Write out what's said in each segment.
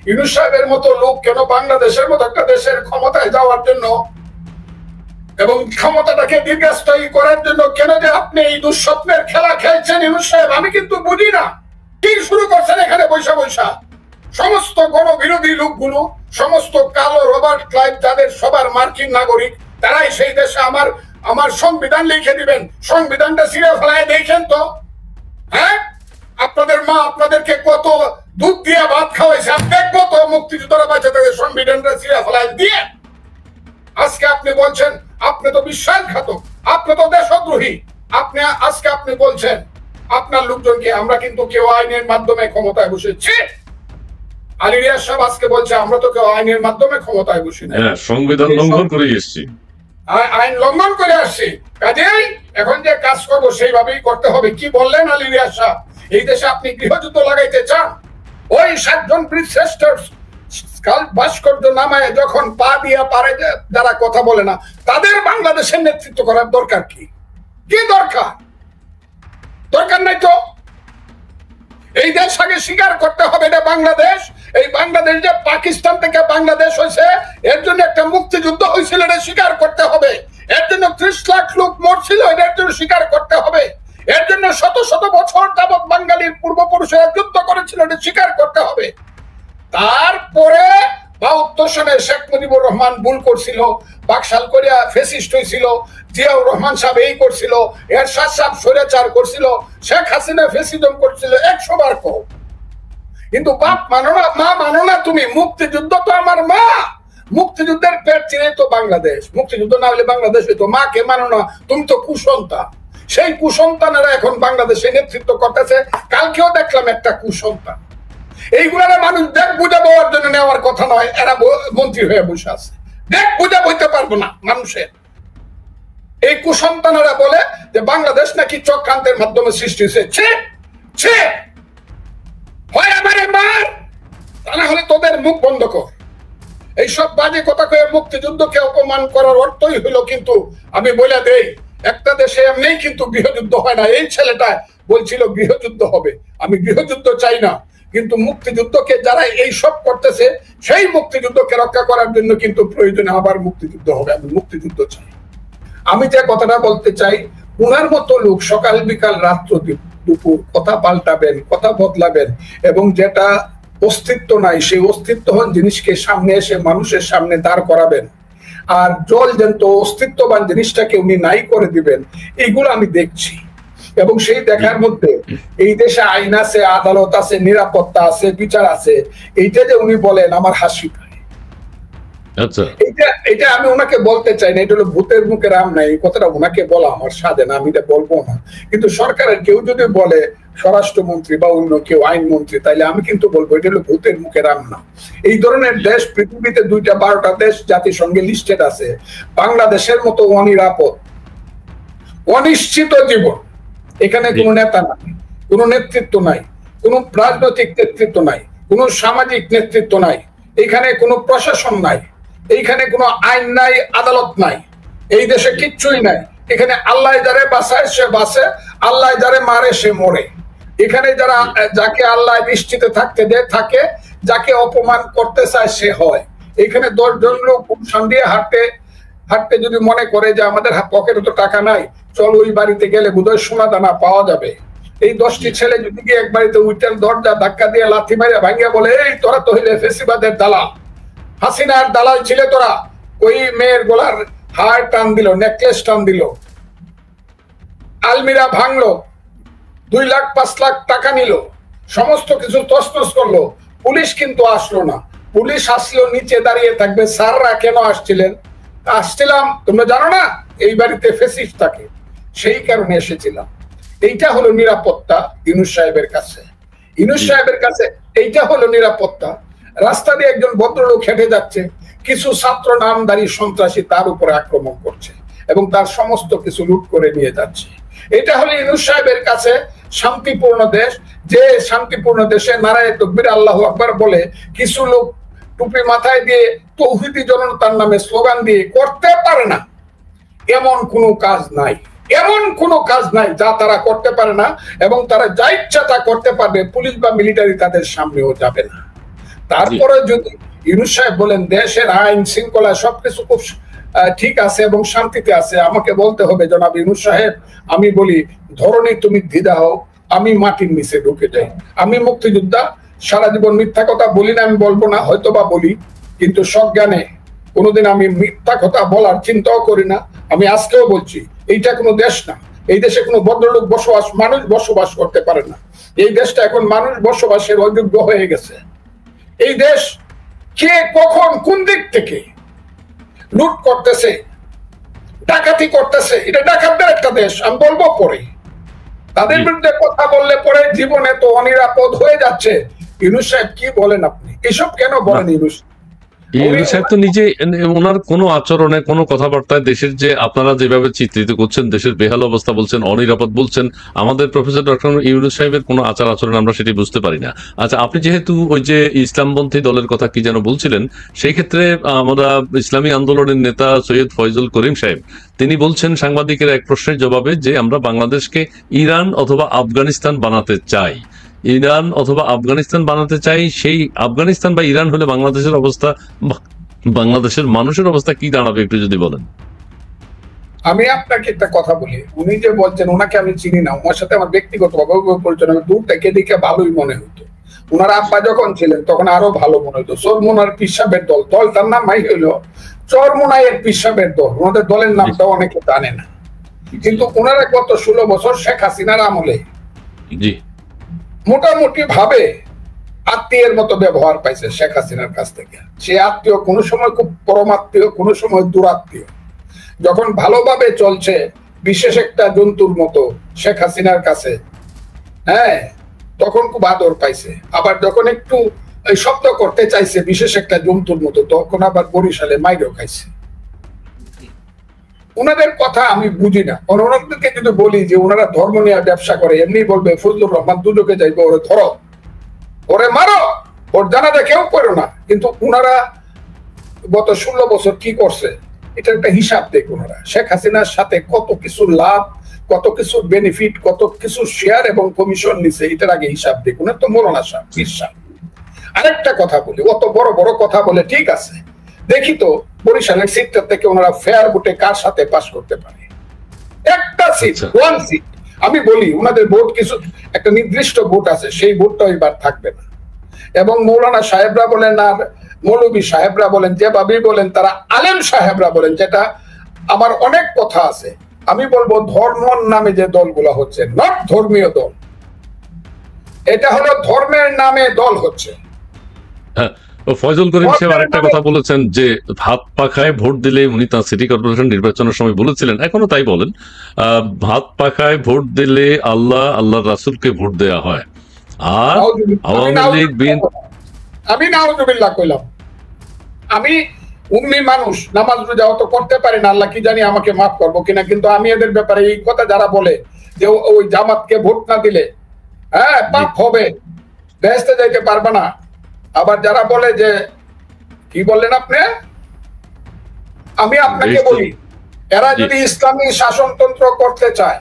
ইউনূস সাহেবের মতো লোক কেন বাংলাদেশের মতো একটা দেশের ক্ষমতায় যাওয়ার জন্য এবং ক্ষমতাটাকে দীর্ঘস্থায়ী করার জন্য কেন যে আপনি এই দুঃস্বপ্নের খেলা খেলছেন ইউনূস সাহেব, আমি কিন্তু বুঝি না। কি শুরু করছেন এখানে বৈশা বৈশা? সমস্ত গণবিরোধী লোকগুলো, সমস্ত কালো রবার্ট ক্লাইভ যাদের সবার মার্কিন নাগরিক, তারাই সেই দেশে আমার সংবিধান লিখে দিবেন। সংবিধানটা ছিঁড়ে ফেলায় দেখেন তো। হ্যাঁ, আপনাদের মা আপনাদেরকে কত দুধ দিয়ে ভাত খাওয়াইছে, আমি দেখবো তো মুক্তিযোদ্ধারা বাঁচে থাকে সংবিধানটা ছিঁড়ে ফেলায় দিয়ে। আজকে আপনি বলছেন আপনি তো বিশ্বাসঘাতক, আপনি তো দেশদ্রোহী। আজকে আপনি বলছেন আপনার লোকজনকে আমরা কিন্তু কেউ আইনের মাধ্যমে ক্ষমতায় বসেছি। আলী রিয়াজ সাহেব আজকে বলছে আমরা তো কেউ আইনের মাধ্যমে ক্ষমতায় বসি না, সংবিধান লঙ্ঘন করে এসেছি, আইন লঙ্ঘন করে আসছি। কাজেই এখন যে কাজ করবো সেইভাবেই করতে হবে। কি বললেন আলী রিয়াজ সাহেব? এই দেশে আপনি গৃহযুদ্ধ লাগাইতে চান? ওই 7 জন বীরশ্রেষ্ঠ ভাস্কর্য নামায় যখন পা দিয়া পারে যারা কথা বলে না, তাদের বাংলাদেশের নেতৃত্ব করার দরকার কি? কি দরকার? দরকার নাই তো। এই দেশ আগে স্বীকার করতে হবে এটা বাংলাদেশ। এই বাংলাদেশ যে পাকিস্তান থেকে বাংলাদেশ হয়েছে, এর জন্য একটা মুক্তিযুদ্ধ হয়েছিল, এটা স্বীকার করতে হবে। এর জন্য 30 লাখ লোক মরছিল, এটার জন্য স্বীকার করতে হবে। এর জন্য শত শত বছর যাবৎ বাঙালির পূর্বপুরুষেরা যুদ্ধ করেছিল, এটা স্বীকার করতে হবে। তারপরে 72 সনে শেখ মুজিবুর রহমান ভুল করছিল, বাকশাল করিয়া ফেসিস্ট হয়েছিল, জিয়াউর রহমান সাহেব এই করছিল, এরশাদ সাহেব স্বৈরাচার করছিল, শেখ হাসিনা ফেসিজম করছিল, 100 বার কও। কিন্তু বাপ মানো না, মা মানো না তুমি। মুক্তিযুদ্ধ তো আমার মা, মুক্তিযুদ্ধের পেট চিনে তো বাংলাদেশ। মুক্তিযুদ্ধ না হলে বাংলাদেশ হইতো। মাকে মানো না, তুমি তো কুসন্তান। সেই কুসন্তানেরা এখন বাংলাদেশে নেতৃত্ব করতেছে। কালকেও দেখলাম একটা কুসন্তান। এইগুলার মানুষ দেখ বুঝা বওয়ার জন্য নেওয়ার কথা নয়, এরা মন্ত্রী হয়ে বসে আছে। দেখ বুঝা বইতে পারবো না মানুষের। এই কুসন্তানেরা বলে যে বাংলাদেশ নাকি চক্রান্তের মাধ্যমে সৃষ্টি হয়েছে। হয় আমারে মার, তা না হলে তোদের মুখ বন্ধ কর। এইসব বাজে কথা কয়ে মুক্তিযুদ্ধকে অপমান করার অর্থই হলো, কিন্তু আমি বলে দেই একটা দেশে এমনি কিন্তু গৃহযুদ্ধ হয় না। এই ছেলেটা বলছিল গৃহযুদ্ধ হবে, আমি গৃহযুদ্ধ চাই না, কিন্তু মুক্তিযুদ্ধকে যারা এই সব করতেছে সেই মুক্তিযুদ্ধকে রক্ষা করার জন্য কিন্তু প্রয়োজনে আবার মুক্তিযুদ্ধ হবে। আমি মুক্তিযুদ্ধ চাই। আমি যে কথাটা বলতে চাই, উনার মতো লোক সকাল বিকাল রাত্র দুপুর কথা পাল্টাবেন, কথা বদলাবেন, এবং যেটা অস্তিত্ব নাই সেই অস্তিত্বহীন জিনিসকে সামনে এসে মানুষের সামনে দাঁড় করাবেন, আর জল জ্যান্ত অস্তিত্ববান জিনিসটাকে উনি নাই করে দিবেন, এইগুলো আমি দেখছি। এবং সেই দেখার মধ্যে এই দেশে আইন আছে, আদালত আছে, নিরাপত্তা আছে, বিচার আছে, এইটা যে উনি বলেন আমার হাসি পায়। এটা আমি ওনাকে বলতে চাই না, এটা হলো ভূতের মুখে রাম নাই। এই কথাটা ওনাকে বলা আমার সাধে না, আমি এটা বলবো না। কিন্তু সরকারের কেউ যদি বলে, স্বরাষ্ট্রমন্ত্রী বা অন্য কেউ আইনমন্ত্রী, তাইলে আমি কিন্তু বলবো এটা হলো ভূতের মুখে রাম না। এই ধরনের দেশ পৃথিবীতে 2-12টা দেশ জাতিসংঘে লিস্টেড আছে। বাংলাদেশের মতো অনিরাপদ, অনিশ্চিত জীবন, এখানে কোনো নেতা নাই, কোনো নেতৃত্ব নাই, কোনো রাজনৈতিক নেতৃত্ব নাই, কোনো সামাজিক নেতৃত্ব নাই, এখানে কোনো প্রশাসন নাই, এইখানে কোনো আইন নাই, আদালত নাই, এই দেশে কিচ্ছুই নাই। এখানে আল্লাহ যারে বাঁচায় সে বাঁচে, আল্লাহ যারে মারে সে মরে। এখানে যারা যাকে আল্লাহ নিশ্চিত থাকতে দেয় থাকে, যাকে অপমান করতে চায় সে হয়। এখানে 10 জন লোক গুলশান দিয়ে হাঁটতে যদি মনে করে যে আমাদের পকেটে তো টাকা নাই, চল ওই বাড়িতে গেলে বোধহয় সোনা দানা পাওয়া যাবে। এই 10টি ছেলে যদি গিয়ে এক বাড়িতে উইটার দরজা ধাক্কা দিয়ে লাথি মারিয়া ভাঙ্গিয়া বলে, এই তোরা তো হইলে ফেসিবাদের দালাল, হাসিনার দালাল ছিলে তোরা, ওই মেয়ের গলার হার টান দিল, নেকলেস টান দিল, আলমিরা ভাঙলো, 2 লাখ 5 লাখ টাকা নিল, সমস্ত কিছু তছনছ করলো। পুলিশ কিন্তু আসলো না। পুলিশ আসলো নিচে দাঁড়িয়ে থাকবে। স্যাররা কেন আসছিলেন? আসছিলাম তোমরা জানো না, এই বাড়িতে ফেসিস্ট থাকে, সেই কারণে এসেছিলাম। এইটা হলো নিরাপত্তা ইউনূস সাহেবের কাছে। ইউনূস সাহেবের কাছে এইটা হলো নিরাপত্তা। রাস্তা দিয়ে একজন ভদ্রলোক হেঁটে যাচ্ছে, কিছু ছাত্র নামধারী সন্ত্রাসী তার উপরে আক্রমণ করছে এবং তার সমস্ত কিছু লুট করে নিয়ে যাচ্ছে। এটা হলো ইউনূস সাহেবের কাছে শান্তিপূর্ণ দেশ। যে শান্তিপূর্ণ দেশে নারায়ে তাকবীর আল্লাহু আকবার বলে কিছু লোক টুপি মাথায় দিয়ে তৌহিদি জনতার নামে স্লোগান দিয়ে করতে পারে না, এমন কোনো কাজ নাই, এমন কোনো কাজ নাই যা তারা করতে পারে না। এবং তারা যা ইচ্ছা তা করতে পারবে, পুলিশ বা মিলিটারি তাদের সামনেও যাবে না। তারপরে যদি ইউনূস সাহেব বলেন দেশের আইন শৃঙ্খলা সবকিছু খুব ঠিক আছে এবং শান্তিতে আছে, আমাকে বলতে হবে জনাব ইউনূস সাহেব, আমি বলি ধরনী তুমি দ্বিধা হও, আমি মাটির নিচে ঢুকে যাই। আমি মুক্তিযোদ্ধা, সারা জীবন মিথ্যা কথা বলি না, আমি বলবো না, হয়তো বা বলি, কিন্তু সজ্ঞানে কোনোদিন আমি মিথ্যা কথা বলার চিন্তাও করি না। আমি আজকেও বলছি এইটা কোনো দেশ না, এই দেশে কোনো ভদ্রলোক মানুষ বসবাস করতে পারে না। এই দেশটা এখন মানুষ বসবাসের অযোগ্য হয়ে গেছে। এই দেশ কে কখন কোন দিক থেকে লুট করতেছে, ডাকাতি করতেছে, এটা ডাকাতদের একটা দেশ, আমি বলবো পরে। তাদের বিরুদ্ধে কথা বললে পরে জীবনে তো অনিরাপদ হয়ে যাচ্ছে। ইউনূস সাহেব কি বলেন আপনি? এসব কেন বলেন ইউনূস সাহেব? তো নিজে ওনার কোনো আচরণে, কোনো কথাবার্তায় দেশের যে আপনারা যেভাবে চিত্রিত করছেন, দেশের বেহাল অবস্থা বলছেন, অনিরাপদ বলছেন, আমাদের প্রফেসর ডক্টর ইউনূস সাহেবের কোনো আচার আচরণ আমরা সেটি বুঝতে পারি না। আচ্ছা, আপনি যেহেতু ওই যে ইসলামপন্থী দলের কথা কি যেন বলছিলেন, সেই ক্ষেত্রে আমরা ইসলামী আন্দোলনের নেতা সৈয়দ ফয়জুল করিম সাহেব তিনি বলছেন সাংবাদিকের এক প্রশ্নের জবাবে যে আমরা বাংলাদেশকে ইরান অথবা আফগানিস্তান বানাতে চাই। ইরান অথবা আফগানিস্তান বানাতে চাই, সেই আফগানিস্তান বা ইরান হলে বাংলাদেশের অবস্থা, বাংলাদেশের মানুষের অবস্থা কি দাঁড়াবে একটু যদি বলেন। আমি আপনাকে একটা কথা বলি, উনি যে বলছেন ওনাকে আমি চিনি না, ওনার সাথে আমার ব্যক্তিগতভাবে পরিচয়, দূর থেকে দেখে ভালোই মনে হতো। ওনার আব্বা যখন ছিলেন তখন আরো ভালো মনে হতো। চরমোনার পিসাবের দল, দলটার নাম হইলো চরমোনাইয়ের পিসাবের দল, ওনাদের দলের নামটা অনেকে জানে না। কিন্তু ওনারা গত 16 বছর শেখ হাসিনার আমলে জি মোটামুটি ভাবে আত্মীয়ের মতো ব্যবহার পাইছে শেখ হাসিনার কাছ থেকে। সে আত্মীয় কোনো সময় খুব পরমাত্মীয়, কোনো সময় দূরাত্মীয়। যখন ভালোভাবে চলছে বিশেষ একটা জন্তুর মতো শেখ হাসিনার কাছে, হ্যাঁ, তখন খুব আদর পাইছে। আবার যখন একটু শব্দ করতে চাইছে বিশেষ একটা জন্তুর মতো, তখন আবার বরিশালে মাইরও খাইছে। ওনাদের কথা আমি বুঝি না। ওনাদেরকে যদি বলি যে ওনারা ধর্ম নিয়ে ব্যবসা করে, এমনি বলবে ফজলুর রহমান দুজকে যাইবে, ওরে ধরো, ওরে মারো, ওর জানাজা কেউ করো না। কিন্তু ওনারা গত 16 বছর কি করছে এটা একটা হিসাব দেখ। ওনারা শেখ হাসিনার সাথে কত কিছু লাভ, কত কিছু বেনিফিট, কত কিছু শেয়ার এবং কমিশন নিছে, এটার আগে হিসাব দেখ। ওনার তো মৌলানা সাহেব বিশ্বাস। আরেকটা কথা বলি, অত বড় বড় কথা বলে ঠিক আছে, দেখি তো বরিশালের সিটটা থেকে ওনারা ফেয়ার ভোটে কার সাথে পাস করতে পারে। একটা সিট, ওয়ান সিট। আমি বলি ওনাদের ভোট কিছু একটা নির্দিষ্ট ভোট আছে, সেই ভোটটা এবার থাকবে না। এবং মৌলানা সাহেবরা বলেন আর মৌলবী সাহেবরা বলেন, যেভাবেই বলেন, তারা আলেম সাহেবরা বলেন, যেটা আমার অনেক কথা আছে। আমি বলবো ধর্মর নামে যে দলগুলো হচ্ছে, নট ধর্মীয় দল, এটা হলো ধর্মের নামে দল হচ্ছে। হ্যাঁ, ফয়জুল করিম সাহেব আরেকটা কথা বলেছেন যে ভাত পাখায় ভোট দিলে, উনি তার সিটি কর্পোরেশন নির্বাচনের সময় বলেছিলেন, এখনো তাই বলেন, ভাত পাখায় ভোট দিলে আল্লাহ রাসূলকে ভোট দেয়া হয়। আর আওয়ামী লীগ আমি নাউজুবিল্লাহ কইলাম, আমি উম্মি মানুষ, নামাজ রোজা তো করতে পারি না, আল্লাহ কি জানি আমাকে মাফ করবো কিনা। কিন্তু আমি এদের ব্যাপারে এই কথা যারা বলে যে ওই জামাতকে ভোট না দিলে হ্যাঁ পাপ হবে, বেহেশতে যাইতে পারবে না, আবার যারা বলে যে কি বললেন আপনি, আমি আপনাকে বলি, এরা যদি ইসলামী শাসনতন্ত্র করতে চায়,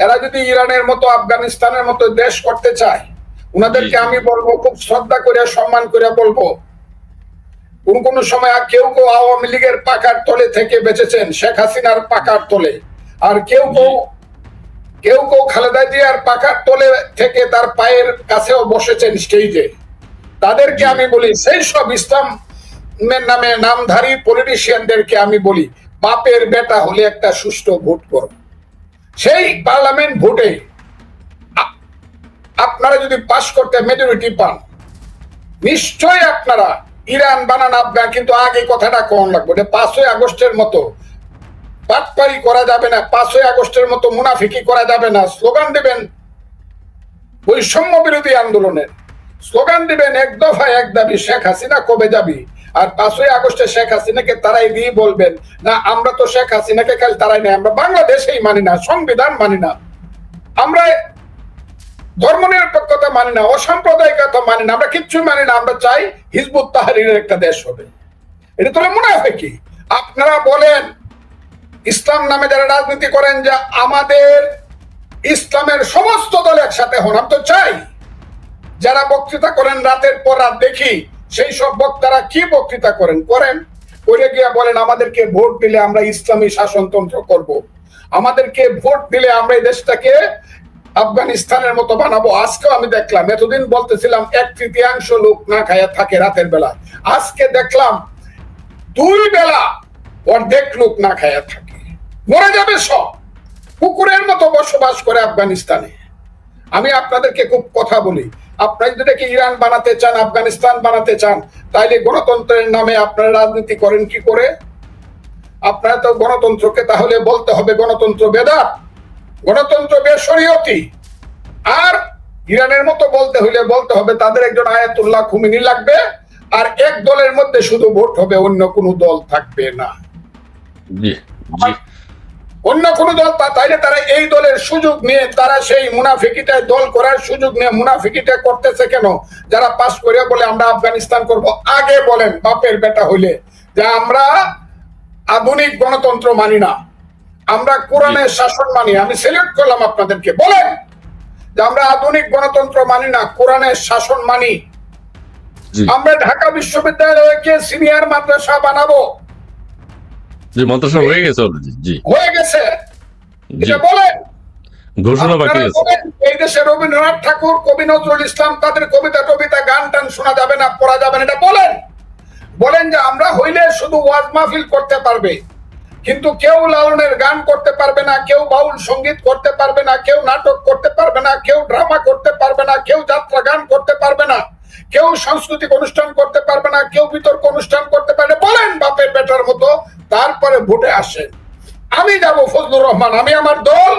এরা যদি ইরানের মতো আফগানিস্তানের মতো দেশ করতে চায়, উনাদেরকে আমি বলবো, খুব শ্রদ্ধা করে সম্মান করে বলবো, কোন কোন সময় কেউ কেউ আওয়ামী লীগের পাকার তলে থেকে বেঁচেছেন, শেখ হাসিনার পাকার তলে, আর কেউ কেউ খালেদা জিয়ার পাকার তলে থেকে তার পায়ের কাছেও বসেছেন স্টেজে। তাদেরকে আমি বলি, সেই সব ইসলামের নামে নামধারী পলিটিশিয়ানদেরকে আমি বলি, বাপের বেটা হলে একটা সুষ্ঠু ভোট করো। সেই পার্লামেন্ট ভোটে আপনারা যদি পাস করতে মেজরিটি পান, নিশ্চয়ই আপনারা ইরান বানান আফগান, কিন্তু আগে কথাটা কম লাগবে। 5ই আগস্টের মতো বাটপারি করা যাবে না, 5ই আগস্টের মতো মুনাফিকি করা যাবে না। স্লোগান দিবেন বৈষম্য বিরোধী আন্দোলনের, স্লোগান দিবেন এক দফা এক দাবি, শেখ হাসিনা কবে যাবি। আর 5ই আগস্টে শেখ হাসিনাকে তারাই দিয়ে বলবেন, না আমরা তো শেখ হাসিনাকে কাল তারাই নাই, আমরা বাংলাদেশেই মানি না, সংবিধান মানি না, আমরা ধর্মনিরপেক্ষতা মানি না, অসাম্প্রদায়িকতা মানি না, আমরা কিচ্ছু মানি না, আমরা চাই হিজবুত তাহরীরের একটা দেশ হবে। এটা তো মুনাফিকি। আপনারা বলেন ইসলাম নামে যারা রাজনীতি করেন যে আমাদের ইসলামের সমস্ত দল একসাথে হন, আমি তো চাই। যারা বক্তৃতা করেন রাতের পর রাত দেখি সেই সব বক্তারা কি বক্তৃতা করেন করে গিয়া বলেন আমাদেরকে ভোট দিলে আমরা ইসলামী শাসনতন্ত্র করব, আমাদেরকে ভোট দিলে আমরা এই দেশটাকে আফগানিস্তানের মতো বানাবো। আজকেও আমি দেখলাম, এতদিন বলতেছিলাম 1/3 লোক না খায়া থাকে রাতের বেলা, আজকে দেখলাম 2 বেলা অর্ধেক লোক না খায়া থাকে, মরে যাবে সব, কুকুরের মতো বসবাস করে আফগানিস্তানে। আমি আপনাদেরকে খুব কথা বলি, আপনারা যদি এটাকে ইরান বানাতে চান, আফগানিস্তান বানাতে চান, তাইলে গণতন্ত্রের নামে আপনারা রাজনীতি করেন কি করে? আপনারা তো গণতন্ত্রকে তাহলে বলতে হবে গণতন্ত্র বেদাত, গণতন্ত্র বেশরিয়তি। আর ইরানের মতো বলতে হইলে বলতে হবে তাদের একজন আয়াতুল্লাহ খুমিনি লাগবে, আর এক দলের মধ্যে শুধু ভোট হবে, অন্য কোনো দল থাকবে না। অন্য কোন দল, তাইলে তারা এই দলের সুযোগ নিয়ে তারা সেই মুনাফিকিটায় দল করার সুযোগ নিয়ে মুনাফিকিটা করতেছে কেন? যারা পাস করে বলে আমরা আফগানিস্তান করব, আগে বলেন বাপের বেটা হইলে যে আমরা আধুনিক গণতন্ত্র মানি না, আমরা কোরআনের শাসন মানি। আমি সিলেক্ট করলাম আপনাদেরকে, বলেন যে আমরা আধুনিক গণতন্ত্র মানি না, কোরআনের শাসন মানি। আমরা ঢাকা বিশ্ববিদ্যালয়কে সিনিয়র মাদ্রাসা বানাবো। জি, মাদ্রাসা হয়ে গেছে অলরেডি। জি, হয়ে গেছে। এটা বলেন, ঘোষণা বাকি আছে। এই দেশে রবীন্দ্রনাথ ঠাকুর, কবি নজরুল ইসলাম, তাদের কবিতা গান টান শোনা যাবে না, পড়া যাবে না, এটা বলেন যে আমরা হইলে শুধু ওয়াজ মাহফিল করতে পারবে, কিন্তু কেউ লালনের গান করতে পারবে না, কেউ বাউল সঙ্গীত করতে পারবে না, কেউ নাটক করতে পারবে না, কেউ ড্রামা করতে পারবে না, কেউ যাত্রা গান করতে পারবে না, কেউ সাংস্কৃতিক অনুষ্ঠান করতে পারবে না, কেউ বিতর্ক অনুষ্ঠান করতে পারবে। বলেন বাপের বেটার মতো, তারপরে ভোটে আসেন। আমি যাব ফজলুর রহমান, আমি আমার দল,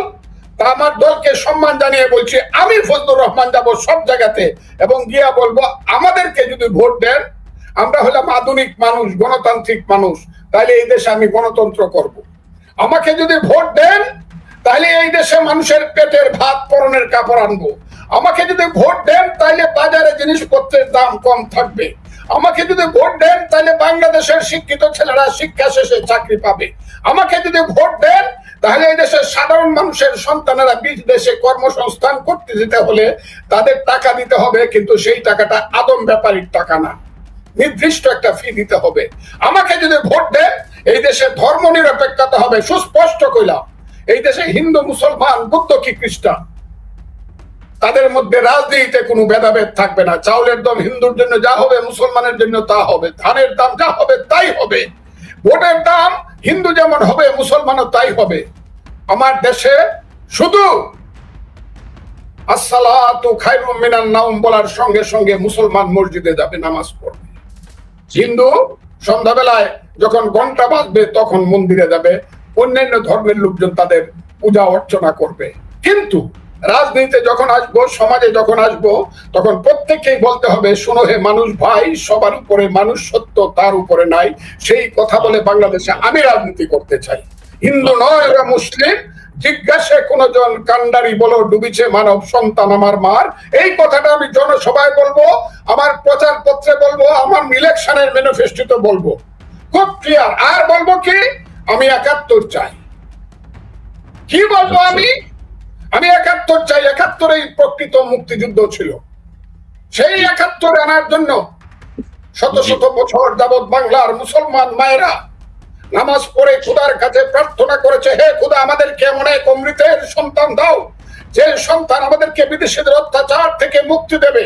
আমার দলকে সম্মান জানিয়ে বলছি, আমি ফজলুর রহমান যাব সব জায়গাতে এবং গিয়া বলবো আমাদেরকে যদি ভোট দেন, আমরা হলাম আধুনিক মানুষ, গণতান্ত্রিক মানুষ, তাহলে এই দেশে আমি গণতন্ত্র করব। আমাকে যদি ভোট দেন, তাহলে এই দেশে মানুষের পেটের ভাত পরনের কাপড় আনবো। আমাকে যদি ভোট দেন, তাহলে বাজারে জিনিসপত্রের দাম কম থাকবে। আমাকে যদি ভোট দেন, তাহলে বাংলাদেশের শিক্ষিত ছেলেরা শিক্ষা শেষে চাকরি পাবে। আমাকে যদি ভোট দেন, তাহলে এই দেশের সাধারণ মানুষের সন্তানেরা বিদেশে কর্মসংস্থান করতে যেতে হলে তাদের টাকা দিতে হবে, কিন্তু সেই টাকাটা আদম ব্যাপারিক টাকা না, নির্দিষ্ট একটা ফি দিতে হবে। আমাকে যদি ভোট দেন, এই দেশে ধর্ম নিরপেক্ষতা হবে, সুস্পষ্ট কইলাম। এই দেশে হিন্দু, মুসলমান, বৌদ্ধ কি খ্রিস্টান, তাদের মধ্যে রাজনীতিতে কোনো ভেদাভেদ থাকবে না। চাউলের দাম হিন্দুর জন্য যা হবে, মুসলমানের জন্য তা হবে। ধানের দাম যা হবে তাই হবে। ভোটের দাম হিন্দু যেমন হবে, মুসলমানও তাই হবে। আমার দেশে শুধু আসসালাতু খায়রুম মিনান নাওম বলার সঙ্গে সঙ্গে মুসলমান মসজিদে যাবে, নামাজ পড়বে। হিন্দু সন্ধ্যাবেলায় যখন ঘন্টা বাজবে তখন মন্দিরে যাবে, অন্যান্য ধর্মের লোকজন তাদের পূজা অর্চনা করবে। কিন্তু রাজনীতিতে যখন আসবো, সমাজে যখন আসবো, তখন প্রত্যেককেই বলতে হবে, শোনো হে মানুষ ভাই, সবার উপরে মানুষ সত্য, তার উপরে নাই। সেই কথা বলে বাংলাদেশে আমি রাজনীতি করতে চাই। হিন্দু নয়, ওরা মুসলিম। জিজ্ঞাসা কোন জন কান্ডারি বলো, ডুবিছে মানব সন্তান আমার মার। এই কথাটা আমি জনসভায় বলবো, আমার প্রচার পত্রে বলবো, আমার ইলেকশনের ম্যানিফেস্টোতে বলবো, খুব ক্লিয়ার। আর বলবো কি, আমি 71 চাই। কি বলবো আমি 71 চাই। 71 প্রকৃত মুক্তিযুদ্ধ ছিল। সেই 71 আনার জন্য শত শত বছর যাবৎ বাংলার মুসলমান মায়েরা নামাজ পড়ে খোদার কাছে প্রার্থনা করেছে, হে খোদা, আমাদেরকে এমন এক অমৃতের সন্তান দাও, যে সন্তান আমাদেরকে বিদেশিদের অত্যাচার থেকে মুক্তি দেবে।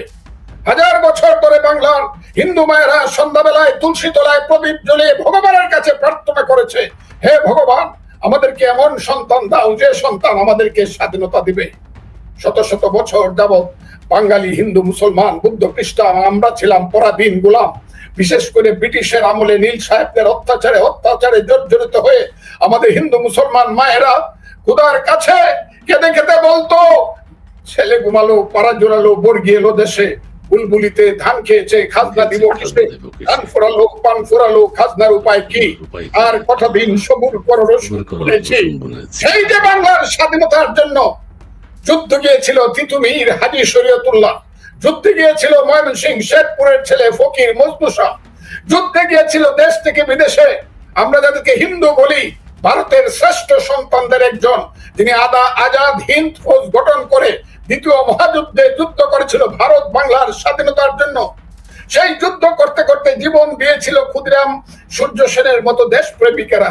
1000 বছর ধরে বাংলার হিন্দু মায়েরা সন্ধ্যাবেলায় তুলসী তলায় প্রদীপ জ্বলিয়ে ভগবানের কাছে প্রার্থনা করেছে, হে ভগবান, আমাদেরকে এমন সন্তান দাও যে সন্তান আমাদেরকে স্বাধীনতা দিবে। শত শত বছর যাবৎ বাঙালি হিন্দু, মুসলমান, বুদ্ধ, খ্রিস্টান আমরা ছিলাম পরাধীন গোলাম। বিশেষ করে ব্রিটিশের আমলে নীল সাহেবদের অত্যাচারে জর্জরিত হয়ে আমাদের হিন্দু মুসলমান মায়েরা খোদার কাছে কেঁদে কেঁদে বলতো, ছেলে ঘুমালো, পাড়া জোড়ালো, বর্গি এলো দেশে, বুলবুলিতে ধান খেয়েছে, খাজনা দিব কিসে, ধান ফোরালো, পান ফোরালো, খাজনার উপায় কি, আর কতদিন সবুর করো শুনেছি। সেই যে বাংলার স্বাধীনতার জন্য যুদ্ধ গিয়েছিল তিতুমির হাজী শরীয়তুল্লাহ, যুদ্ধে গিয়েছিল ময়মনসিংহ শেরপুরের ছেলে ফকির মজনু শাহ, যুদ্ধে গিয়েছিল দেশ থেকে বিদেশে আমরা যাদেরকে হিন্দু বলি, ভারতের শ্রেষ্ঠ সন্তানদের একজন, যিনি আজাদ হিন্দ ফৌজ গঠন করে দ্বিতীয় মহাযুদ্ধে যুদ্ধ করেছিল ভারত বাংলার স্বাধীনতার জন্য। সেই যুদ্ধ করতে করতে জীবন দিয়েছিল ক্ষুদিরাম সূর্য সেনের মতো দেশপ্রেমিকেরা।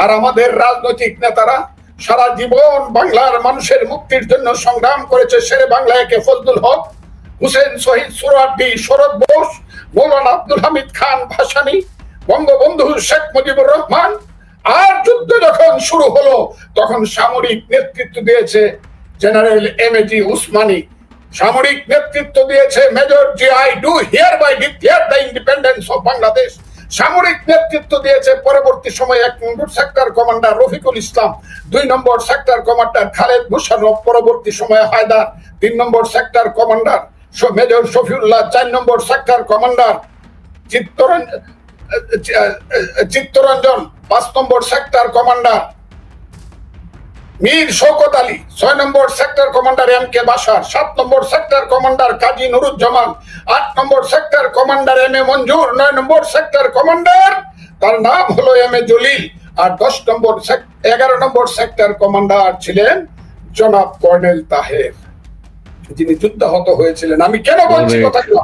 আর আমাদের রাজনৈতিক নেতারা সারা জীবন বাংলার মানুষের মুক্তির জন্য সংগ্রাম করেছে। শেরে বাংলা একে ফজলুল হক, হুসেন শহীদ সোহরাওয়ার্দী, শরৎ বোস, মৌলানা আব্দুল হামিদ খান ভাসানী, বঙ্গবন্ধু শেখ মুজিবুর রহমান। আর যুদ্ধ যখন শুরু হলো তখন সামরিক নেতৃত্ব দিয়েছে জেনারেল এমএজি উসমানী, সামরিক নেতৃত্ব দিয়েছে major Zia I do hereby declare the independence of Bangladesh, সামরিক নেতৃত্ব দিয়েছে পরবর্তী সময়ে 1 number sector commander Rafiqul Islam, 2 number sector commander Khaled Musharraf, পরবর্তী সময়ে Haider, 3 number sector commander major Shafiullah, 4 number sector commander Chittaranjan, 5 number sector commander Mir Shawkat Ali, 6 number sector commander M K Bashar, 7 number sector commander Kazi Nuruzzaman, 8 number sector commander M A Manjur, 9 number sector commander তার নাম হলো M A Jalil, R 11 number sector commander ছিলেন জনাব colonel Taher, যিনি যুদ্ধাহত হয়েছিলেন। আমি কেন বলছি কথাগুলো?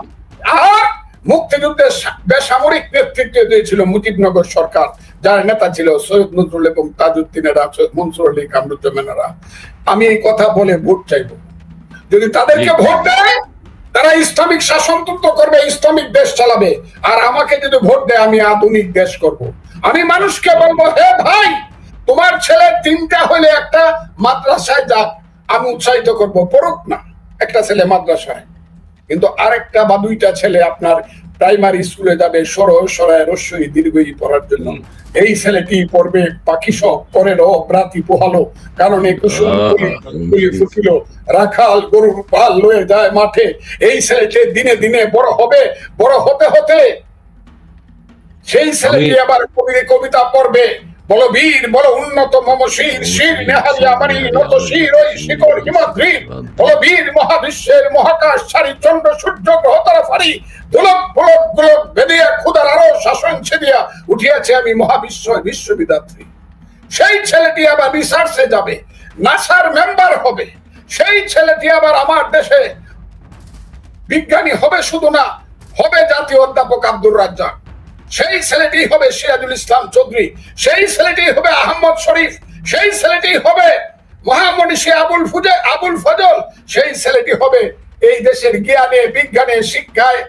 আর মুক্তিযুদ্ধের বেসামরিক নেতৃত্ব দিয়েছিল মুজিবনগর সরকার, যার নেতা ছিল সৈয়দ নজরুল এবং তাজউদ্দিনেরা, সৈয়দ মনসুর আলী, কামরুজ্জামানেরা। আমি এই কথা বলে ভোট চাইব, যদি তাদেরকে ভোট দেয় তারা ইসলামিক শাসনতন্ত্র করবে, ইসলামিক দেশ চালাবে। আর আমাকে যদি ভোট দেয় আমি আধুনিক দেশ করব। আমি মানুষকে বলবো, হে ভাই, তোমার ছেলে 3টা হলে একটা মাদ্রাসায় যাক, আমি উৎসাহিত করব, পড়ুক না একটা ছেলে মাদ্রাসায়, কিন্তু আরেকটা বা 2টা ছেলে আপনার প্রাইমারি স্কুলে যাবে সরয় রস্যই দীর্ঘই পড়ার জন্য। এই ছেলেটি পড়বে পাখি সব করে রাতি পোহালো, কারণ কুসুম ফুটিল, রাখাল গরুর পাল লয়ে যায় মাঠে। এই ছেলেটি দিনে দিনে বড় হবে, বড় হতে হতে সেই ছেলেটি আবার কবিতা পড়বে, বলো বীর বলো উন্নত মম শির, শির নেহালিয়া বাড়ি নত শির ওই শিকড় হিমাদ্রি, বলো বীর মহাবিশ্বের মহাকাশ ছাড়ি চন্দ্র সূর্য গ্রহ তারা ফাড়ি, গোলক গোলক গোলক বেদিয়া ক্ষুদার আরো শাসন ছেদিয়া উঠিয়াছে আমি মহাবিশ্ব বিশ্ববিদাত্রী। সেই ছেলেটি আবার রিসার্চে যাবে, নাসার মেম্বার হবে। সেই ছেলেটি আবার আমার দেশে বিজ্ঞানী হবে, শুধু না, হবে জাতীয় অধ্যাপক আব্দুর রাজ্জাক। সেই ছেলেটি হবে সিরাজুল ইসলাম চৌধুরী, সেই ছেলেটি হবে আহমদ শরীফ, সেই ছেলেটি হবে মহামনীষী আবুল ফজল, সেই ছেলেটি হবে এই দেশের জ্ঞানে বিজ্ঞানে শিক্ষায়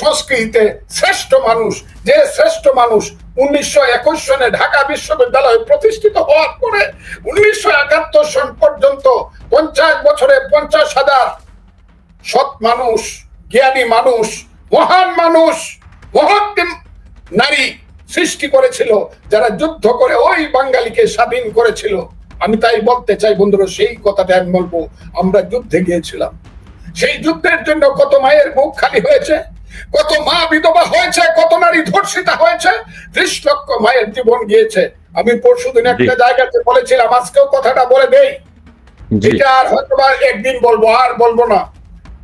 সংস্কৃতিতে শ্রেষ্ঠ মানুষ। যে শ্রেষ্ঠ মানুষ 1921 সনে ঢাকা বিশ্ববিদ্যালয় প্রতিষ্ঠিত হওয়ার পরে 1971 সন পর্যন্ত 50 বছরে 50,000 সৎ মানুষ, জ্ঞানী মানুষ, মহান মানুষ, মহৎ নারী সৃষ্টি করেছিল, যারা যুদ্ধ করে ওই বাঙালিকে স্বাধীন করেছিল। আমি তাই বলতে চাই বন্ধুরা, সেই কথাটা আমি বলবো, আমরা যুদ্ধে গিয়েছিলাম। সেই যুদ্ধের জন্য কত মায়ের বুক খালি হয়েছে, কত মা বিধবা হয়েছে, কত নারী ধর্ষিতা হয়েছে, 30 লক্ষ মায়ের জীবন গিয়েছে। আমি পরশুদিন একটা জায়গাতে বলেছিলাম, আজকেও কথাটা বলে দেই, এটা আর হয়তো একদিন বলবো, আর বলবো না।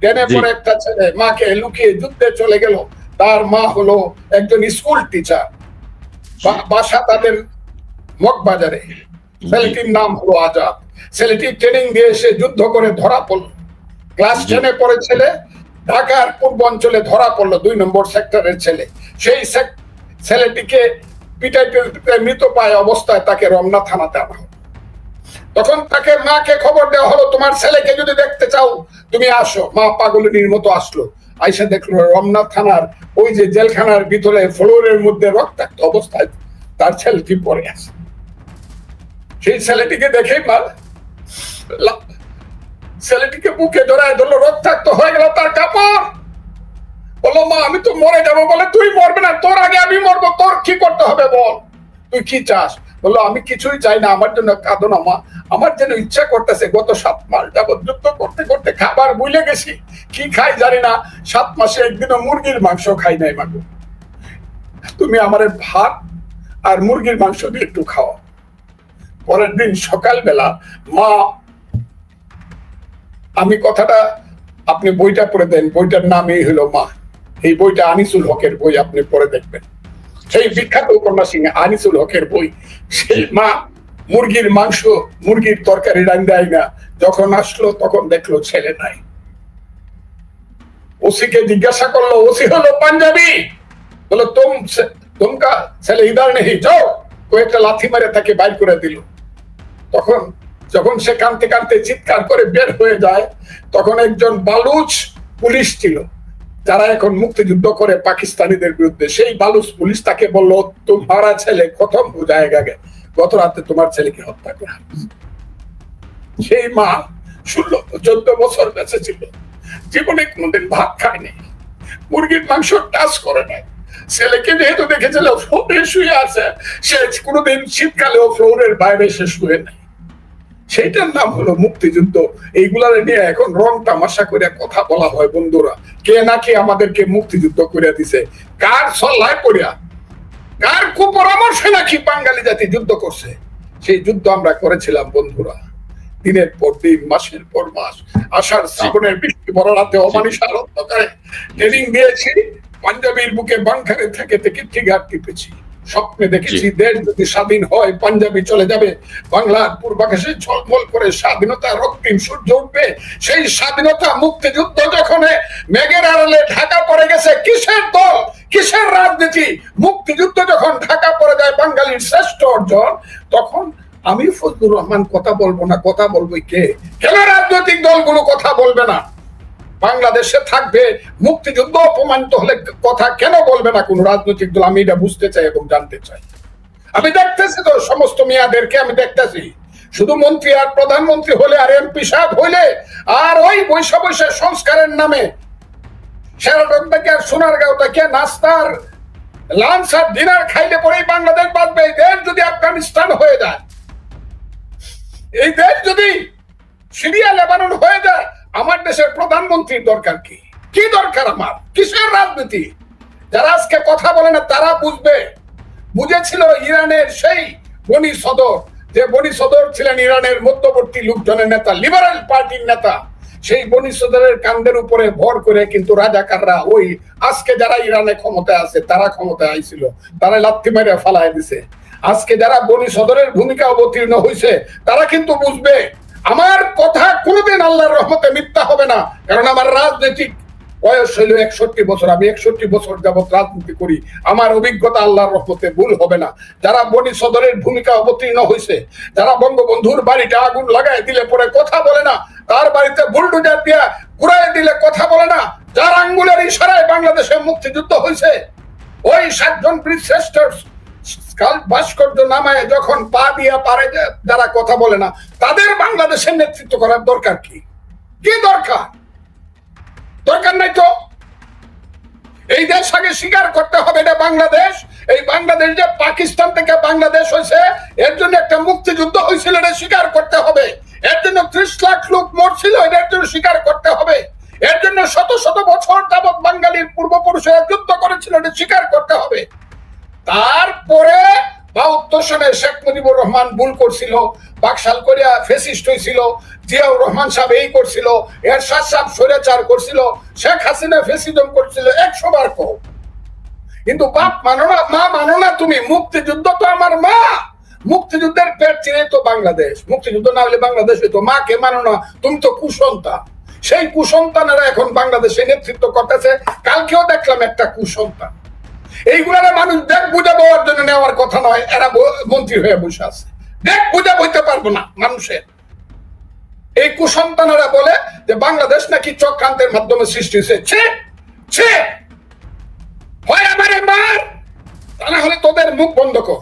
ট্রেনে পরে একটা ছেলে মাকে লুকিয়ে যুদ্ধে চলে গেল। তার মা হলো একজন স্কুল টিচার, বাসা তাদের মগবাজারে। ছেলেটির নাম হলো আজাদ। ছেলেটি ট্রেনিং দিয়ে এসে যুদ্ধ করে ধরা পড়ল। ক্লাস 10-এ পড়ে ছেলে, ঢাকার পূর্বাঞ্চলে ধরা পড়লো, 2 নম্বর সেক্টরের ছেলে। সেই ছেলেটিকে পিটাইতে মৃত পায় অবস্থায় তাকে রমনা থানাতে আনা হলো। তখন তাকে মাকে খবর দেওয়া হলো, তোমার ছেলেকে যদি দেখতে চাও তুমি আসো। মা পাগলিনীর মতো আসলো, আইসা দেখলো রমনা থানার ওই যে জেলখানার ভিতরে ফ্লোরের মধ্যে রক্তাক্ত অবস্থায় তার ছেলেটি পড়ে আছে। সেই ছেলেটিকে দেখে মা ছেলেটিকে বুকে জড়ায় ধরলো, রক্তাক্ত হয়ে গেল তার কাপড়। বললো, মা আমি তো মরে যাবো। বলে, তুই মরবে না, তোর আগে আমি মরবো, তোর কি করতে হবে বল, তুই কি চাস? বললো, আমি কিছুই চাই না, আমার জন্য কাঁদো না মা, আমার যেন ইচ্ছা করতেছে। গত 7 মাস যাবত যুদ্ধ করতে করতে খাবার ভুলে গেছি, কি খাই জানি না। 7 মাসে একদিনও মুরগির মাংস খাই নাই মা, তুমি আমার ভাত আর মুরগির মাংস দিয়ে একটু খাওয়া। পরের দিন সকালবেলা মা, আমি কথাটা আপনি বইটা পড়ে দেন, বইটার নাম এই হলো মা। এই বইটা আনিসুল হকের বই, আপনি পড়ে দেখবেন। সেই বিখ্যাত উপন্যাসিক আনিসুল হকের বই। সেই মা মুরগির মাংস, মুরগির তরকারি রান্নায় না, যখন আসলো তখন দেখলো ছেলে নাই। ওসি কে জিজ্ঞাসা করলো, ওসি হলো পাঞ্জাবি, বলো তুমকা ছেলে ইদার নেই, যাও, কয়েকটা লাথি মারে তাকে বাইর করে দিল। তখন যখন সে কাঁদতে কাঁদতে চিৎকার করে বের হয়ে যায়, তখন একজন বালুচ পুলিশ ছিল যারা এখন মুক্তিযুদ্ধ করে পাকিস্তানিদের বিরুদ্ধে, সেই বালুচ পুলিশ তাকে বললো, তোমারা ছেলে খতম হো জায়গা গে, গত রাতে তোমার ছেলেকে হত্যা করা। সেই মা 16-14 বছর বেঁচে ছিল, জীবনে কোনোদিন ভাত খায়নি, মুরগির মাংস টাচ করে নাই। ছেলেকে যেহেতু দেখেছিল ফ্লোরে শুয়ে আছে, সে কোনোদিন শীতকালেও ফ্লোরের বাইরে সে শুয়ে নাই। সেইটার নাম হলো মুক্তিযুদ্ধ। এইগুলার নিয়ে এখন রং তামাশা করে কথা বলা হয় বন্ধুরা, কে নাকি আমাদেরকে মুক্তিযুদ্ধ করে দিছে, কার সল্লায় পড়িয়া, কার কুপরামর্শে নাকি বাঙালি জাতি যুদ্ধ করছে। সেই যুদ্ধ আমরা করেছিলাম বন্ধুরা, দিনের পর দিন, মাসের পর মাস, আষাঢ় শ্রাবণের বৃষ্টি বড় রাতে অমানিসার অন্ধকারে ট্রেনিং দিয়েছি, পাঞ্জাবির বুকে বাংকারে থেকে থেকে ট্রিগার টিপেছি, স্বপ্নে দেখেছি দেশ যদি স্বাধীন হয় পাঞ্জাবি চলে যাবে, বাংলার পূর্বাকাশে ঝলমল করে স্বাধীনতা রক্তিম সূর্য উঠবে। সেই স্বাধীনতা মুক্তিযুদ্ধ যখন মেঘের আড়ালে ঢাকা পড়ে গেছে, কিসের দল, কিসের রাজনীতি, মুক্তিযুদ্ধ যখন ঢাকা পড়ে যায় বাঙালির শ্রেষ্ঠ অর্জন, তখন আমি ফজলুর রহমান কথা বলবো না, কথা বলবো কে? কেন রাজনৈতিক দলগুলো কথা বলবে না? বাংলাদেশে থাকবে মুক্তিযুদ্ধ অপমানিত হলে কথা কেন বলবে না কোন রাজনৈতিক দল? আমি এটা বুঝতে চাই এবং জানতে চাই। আমি দেখতেছি তো সমস্ত মিয়াদেরকে, আমি দেখতেছি শুধু মন্ত্রী আর প্রধানমন্ত্রী হলে আর এমপি সাহেব হইলে আর ওই বৈশা বৈশা সংস্কারের নামে সেরাটন থেকে আর সোনারগাঁও থেকে নাস্তার লাঞ্চ আর ডিনার খাইলে পরেই বাংলাদেশ বাঁচবে। এই দেশ যদি আফগানিস্তান হয়ে যায়, এই দেশ যদি সিরিয়া লেবানন হয়ে যায়, আমার দেশের প্রধানমন্ত্রীর দরকার কি? কি দরকার আমার? কিসের রাজনীতি? যারা আজকে কথা বলে না তারা বুঝবে। বুঝেছিল ইরানের সেই বনি সদর, যে বনি সদর ছিলেন ইরানের মধ্যবর্তী লোকজনের নেতা, লিবারেল পার্টির নেতা, সেই বনি সদরের কান্দের উপরে ভর করে কিন্তু রাজাকাররা ওই আজকে যারা ইরানে ক্ষমতায় আছে তারা ক্ষমতায় আইছিল, তারা লাথি মেরে ফালায় দিছে। আজকে যারা বনি সদরের ভূমিকা অবতীর্ণ হয়েছে তারা কিন্তু বুঝবে আমার কথা কোনোদিন আল্লাহর রহমতে মিথ্যা হবে না, কারণ আমার রাজনৈতিক বয়স হইল 61 বছর, আমি 61 বছর যাবৎ রাজনীতি করি, আমার অভিজ্ঞতা আল্লাহর রহমতে ভুল হবে না। যারা বনি সদরের ভূমিকা অবতীর্ণ হয়েছে, যারা বঙ্গবন্ধুর বাড়িতে আগুন লাগাই দিলে পরে কথা বলে না, তার বাড়িতে বুলডোজার দিয়া ঘুরাই দিলে কথা বলে না, যার আঙ্গুলের ইশারায় বাংলাদেশে মুক্তিযুদ্ধ হয়েছে, ওই 7 জন বীরশ্রেষ্ঠ ভাস্কর্য নামায় যখন পা দিয়া পারে যারা কথা বলে না, তাদের বাংলাদেশের নেতৃত্ব করার দরকার কি? কি দরকার? দরকার নাই তো। এই দেশ আগে স্বীকার করতে হবে এটা বাংলাদেশ। এই বাংলাদেশ যে পাকিস্তান থেকে বাংলাদেশ হয়েছে, এর জন্য একটা মুক্তিযুদ্ধ হয়েছিল, এটা স্বীকার করতে হবে। এর জন্য 30 লাখ লোক মরছিল, এটার জন্য স্বীকার করতে হবে। এর জন্য শত শত বছর যাবৎ বাঙালির পূর্বপুরুষেরা যুদ্ধ করেছিল, এটা স্বীকার করতে হবে। তারপরে 72 সনে শেখ মুজিবুর রহমান ভুল করছিল, বাকশাল করিয়া ফেসিস্ট হয়েছিল, জিয়াউর রহমান সাহেব এই করছিল, এরশাদ সাহেব স্বৈরাচার করছিল, শেখ হাসিনা ফেসিজম করছিল, 100 বার কও। কিন্তু বাপ মানো না, মা মানো না তুমি। মুক্তিযুদ্ধ তো আমার মা, মুক্তিযুদ্ধের পেট চিনে তো বাংলাদেশ। মুক্তিযুদ্ধ না হলে বাংলাদেশ হইতো। মাকে মানো না, তুমি তো কুসন্তান। সেই কুসন্তানেরা এখন বাংলাদেশে নেতৃত্ব করতেছে। কালকেও দেখলাম একটা কুসন্তান। এইগুলার মানুষ দেখ বুঝা বলার জন্য নেওয়ার কথা নয়, এরা মন্ত্রী হয়ে বসে আছে। দেখ বুঝা বইতে পারবো না মানুষের। এই কুসন্তানেরা বলে যে বাংলাদেশ নাকি চক্রান্তের মাধ্যমে সৃষ্টি হয়েছে। হয় আমারে মার, তা না হলে তোদের মুখ বন্ধ কর।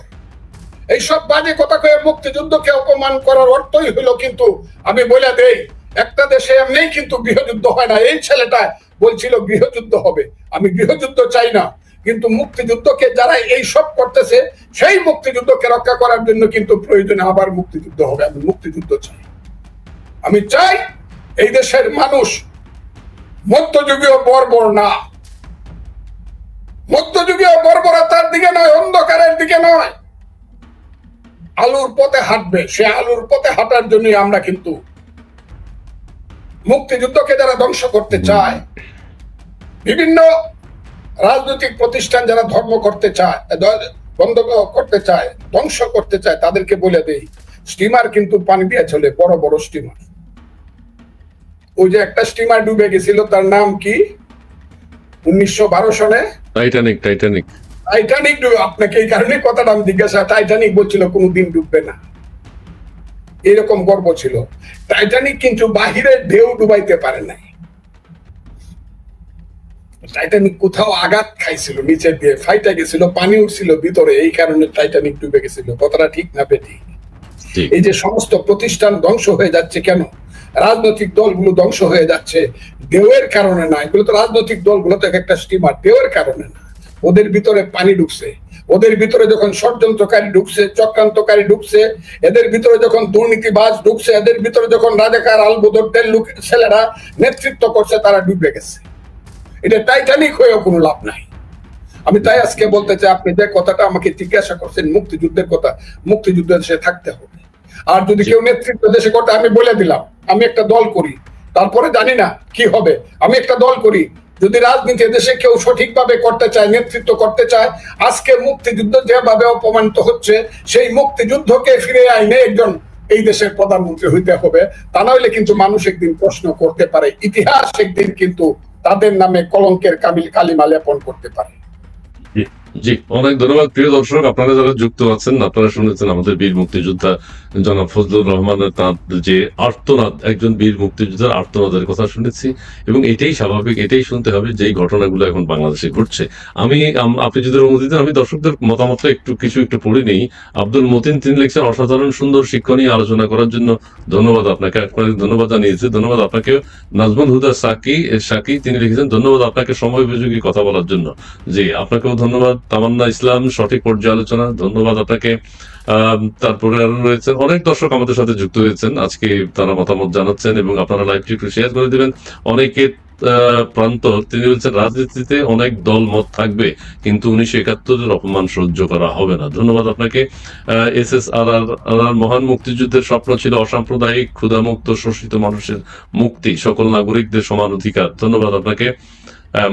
এইসব বাজে কথা কয়ে মুক্তিযুদ্ধকে অপমান করার অর্থই হলো, কিন্তু আমি বলে দেই, একটা দেশে এমনি কিন্তু গৃহযুদ্ধ হয় না। এই ছেলেটা বলছিল গৃহযুদ্ধ হবে, আমি গৃহযুদ্ধ চাই না, কিন্তু মুক্তিযুদ্ধকে যারা এই সব করতেছে সেই মুক্তিযুদ্ধকে রক্ষা করার জন্য কিন্তু প্রয়োজনে আবার মুক্তিযুদ্ধ হবে। আমি মুক্তিযুদ্ধ চাই। আমি চাই এই দেশের মানুষ মধ্যযুগীয় বর্বর না, মধ্যযুগীয় বর্বরতার দিকে নয়, অন্ধকারের দিকে নয়, আলোর পথে হাঁটবে। সে আলোর পথে হাঁটার জন্যই আমরা কিন্তু মুক্তিযুদ্ধকে যারা ধ্বংস করতে চায়, বিভিন্ন রাজনৈতিক প্রতিষ্ঠান যারা ধর্ম করতে চায়, বন্ধ করতে চায়, ধ্বংস করতে চায়, তাদেরকে বলে দেই, স্টিমার কিন্তু পানি দিয়ে চলে, বড় বড় স্টিমার। ওই যে একটা স্টিমার ডুবে গেছিল, তার নাম কি? 1912 সনে টাইটানিক টাইটানিক টাইটানিক আপনাকে এই কারণে কথাটা আমি জিজ্ঞাসা, টাইটানিক বলছিল কোনোদিন ডুববে না, এরকম গর্ব ছিল। টাইটানিক কিন্তু বাহিরের ঢেউ ডুবাইতে পারে নাই। টাইটানিক কোথাও আঘাত খাইছিল, নিচে দিয়ে ফাইটা গেছিল, পানি উঠছিল ভিতরে, এই কারণে টাইটানিক ডুবে গেছিল। কথাটা ঠিক না বেঠিক? এই যে সমস্ত প্রতিষ্ঠান ধ্বংস হয়ে যাচ্ছে কেন? রাজনৈতিক দলগুলো ধ্বংস হয়ে যাচ্ছে ঢেউয়ের কারণে না। এগুলো তো রাজনৈতিক দলগুলো তো একটা স্টিমার, ঢেউয়ের কারণে না। ওদের ভিতরে পানি ঢুকছে, ওদের ভিতরে যখন ষড়যন্ত্রকারী ঢুকছে, চক্রান্তকারী ঢুকছে, এদের ভিতরে যখন দুর্নীতিবাজ ঢুকছে, এদের ভিতরে যখন রাজাকার আলবদরদের লোক ছেলেরা নেতৃত্ব করছে, তারা ডুবে গেছে। এটা টাইটানিক হয়েও কোনো লাভ নাই। আমি তাই আজকে বলতে চাই, আপনি যে কথাটা আমাকে জিজ্ঞাসা করছেন মুক্তিযুদ্ধের কথা, মুক্তিযুদ্ধ দেশে থাকতে হবে। আর যদি কেউ নেতৃত্ব দেশে করতে, আমি বলে দিলাম আমি একটা দল করি, তারপরে জানি না কি হবে। আমি একটা দল করি, যদি রাজনীতি দেশে কেউ সঠিকভাবে করতে চায়, নেতৃত্ব করতে চায়, আজকে মুক্তিযুদ্ধ যেভাবে অপমানিত হচ্ছে, সেই মুক্তিযুদ্ধকে ফিরে আইনে একজন এই দেশের প্রধানমন্ত্রী হইতে হবে। তা নইলে কিন্তু মানুষ একদিন প্রশ্ন করতে পারে, ইতিহাস একদিন কিন্তু তাদের নামে কলঙ্কের কালিমা লেপন করতে পারে। জি, অনেক ধন্যবাদ প্রিয় দর্শক। আপনারা যারা যুক্ত আছেন, আপনারা শুনেছেন আমাদের বীর মুক্তিযোদ্ধা জনাব ফজলুর রহমানের তার যে আর্তনাদ, একজন বীর মুক্তিযোদ্ধার আর্তনাদের কথা শুনেছি, এবং এটাই স্বাভাবিক, এটাই শুনতে হবে যেই ঘটনাগুলো এখন বাংলাদেশে ঘটছে। আপনি যদি অনুমতি দেন, আমি দর্শকদের মতামত একটু পড়ে নেই। আব্দুল মতিন তিনি লিখছেন, অসাধারণ সুন্দর শিক্ষণীয় আলোচনা করার জন্য ধন্যবাদ আপনাকে। আপনাকে ধন্যবাদ জানিয়েছে। ধন্যবাদ আপনাকে। নাজমুল হুদা সাকি তিনি লিখেছেন, ধন্যবাদ আপনাকে সময় উপযোগী কথা বলার জন্য। জি, আপনাকেও ধন্যবাদ। তামান্না ইসলাম, সঠিক পর্যালোচনা, ধন্যবাদ আপনাকে। তারপরে আরো রয়েছেন অনেক দর্শক আমাদের সাথে যুক্ত হয়েছেন আজকে, তারা মতামত জানাচ্ছেন, এবং আপনারা লাইভটি একটু শেয়ার করে দিবেন। অনেকে প্রান্ত তিনি বলছেন, রাজনীতিতে অনেক দল মত থাকবে, কিন্তু 1971-এর অপমান সহ্য করা হবে না। ধন্যবাদ আপনাকে। SSRR মহান মুক্তিযুদ্ধের স্বপ্ন ছিল অসাম্প্রদায়িক, ক্ষুধামুক্ত, শোষিত মানুষের মুক্তি, সকল নাগরিকদের সমান অধিকার। ধন্যবাদ আপনাকে।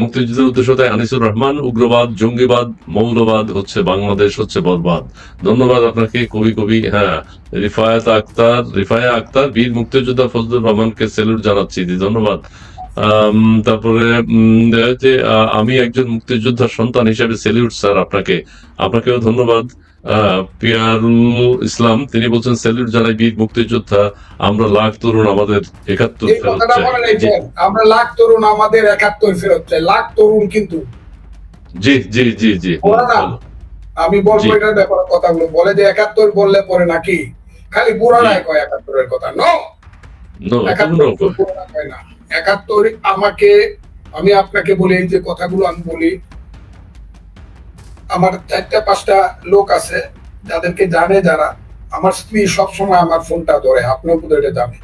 মুক্তিযুদ্ধের উদ্দেশ্য তাই আনিসুর রহমান, উগ্রবাদ, জঙ্গিবাদ, মৌলবাদ হচ্ছে বাংলাদেশ হচ্ছে বরবাদ। ধন্যবাদ আপনাকে। কবি হ্যাঁ, রিফায়া আক্তার, বীর মুক্তিযোদ্ধা ফজলুর রহমানকে স্যালুট জানাচ্ছি। ধন্যবাদ। তারপরে যে আমি একজন মুক্তিযোদ্ধার সন্তান হিসেবে স্যালুট স্যার আপনাকে। আপনাকেও ধন্যবাদ। পিয়ারুল ইসলাম তিনি বলছেন, স্যালুট জানাই বীর মুক্তিযোদ্ধা, আমরা লাখ তরুণ আমাদের 71 ফেরত চাই। আমরা লাখ তরুণ আমাদের 71 ফেরত চাই। লাখ তরুণ কিন্তু জি জি জি জি আমি বলবো এটার ব্যাপারে কথাগুলো বলে যে 71 বললে পরে নাকি খালি বুড়ারাই কয় 71-এর কথা। নো, 71 কয় না। 71 আমি আপনাকে বলি, এই যে কথাগুলো আমি বলি, আমার 4-5টা লোক আছে যাদেরকে জানে, যারা আমার স্ত্রী সবসময় আমার ফোনটা ধরে, আপনিও বোধহয় এটা জানেন।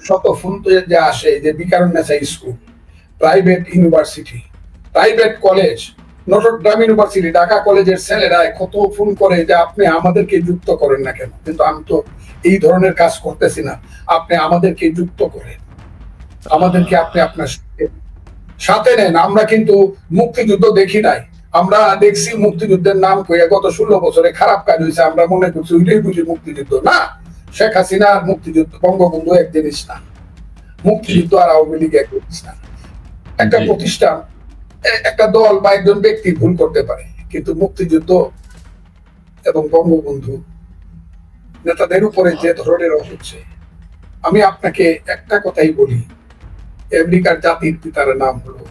শত ফোন তো যে আসে, যে Viqarunnisa school, private university, private college, Notre Dame university, Dhaka কলেজের ছেলেরা কত ফোন করে যে আপনি আমাদেরকে যুক্ত করেন না কেন? কিন্তু আমি তো এই ধরনের কাজ করতেছি না, আপনি আমাদেরকে যুক্ত করেন, আমাদেরকে আপনি আপনার সাথে নেন। আমরা কিন্তু মুক্তিযুদ্ধ দেখি নাই, আমরা দেখছি মুক্তিযুদ্ধের নাম কইয়া গত 16 বছরে খারাপ কাজ হয়েছে, আমরা মনে করছি ওইটাই বুঝি মুক্তিযুদ্ধ। না, শেখ হাসিনা আর মুক্তিযুদ্ধ, বঙ্গবন্ধু এক জিনিস না, মুক্তিযুদ্ধ আর আওয়ামী লীগ এক জিনিস না। একটা প্রতিষ্ঠান, একটা দল বা একজন ব্যক্তি ভুল করতে পারে, কিন্তু মুক্তিযুদ্ধ এবং বঙ্গবন্ধু নেতাদের উপরে যে ধরনের হচ্ছে, আমি আপনাকে একটা কথাই বলি, আমেরিকার জাতির পিতার নাম হলো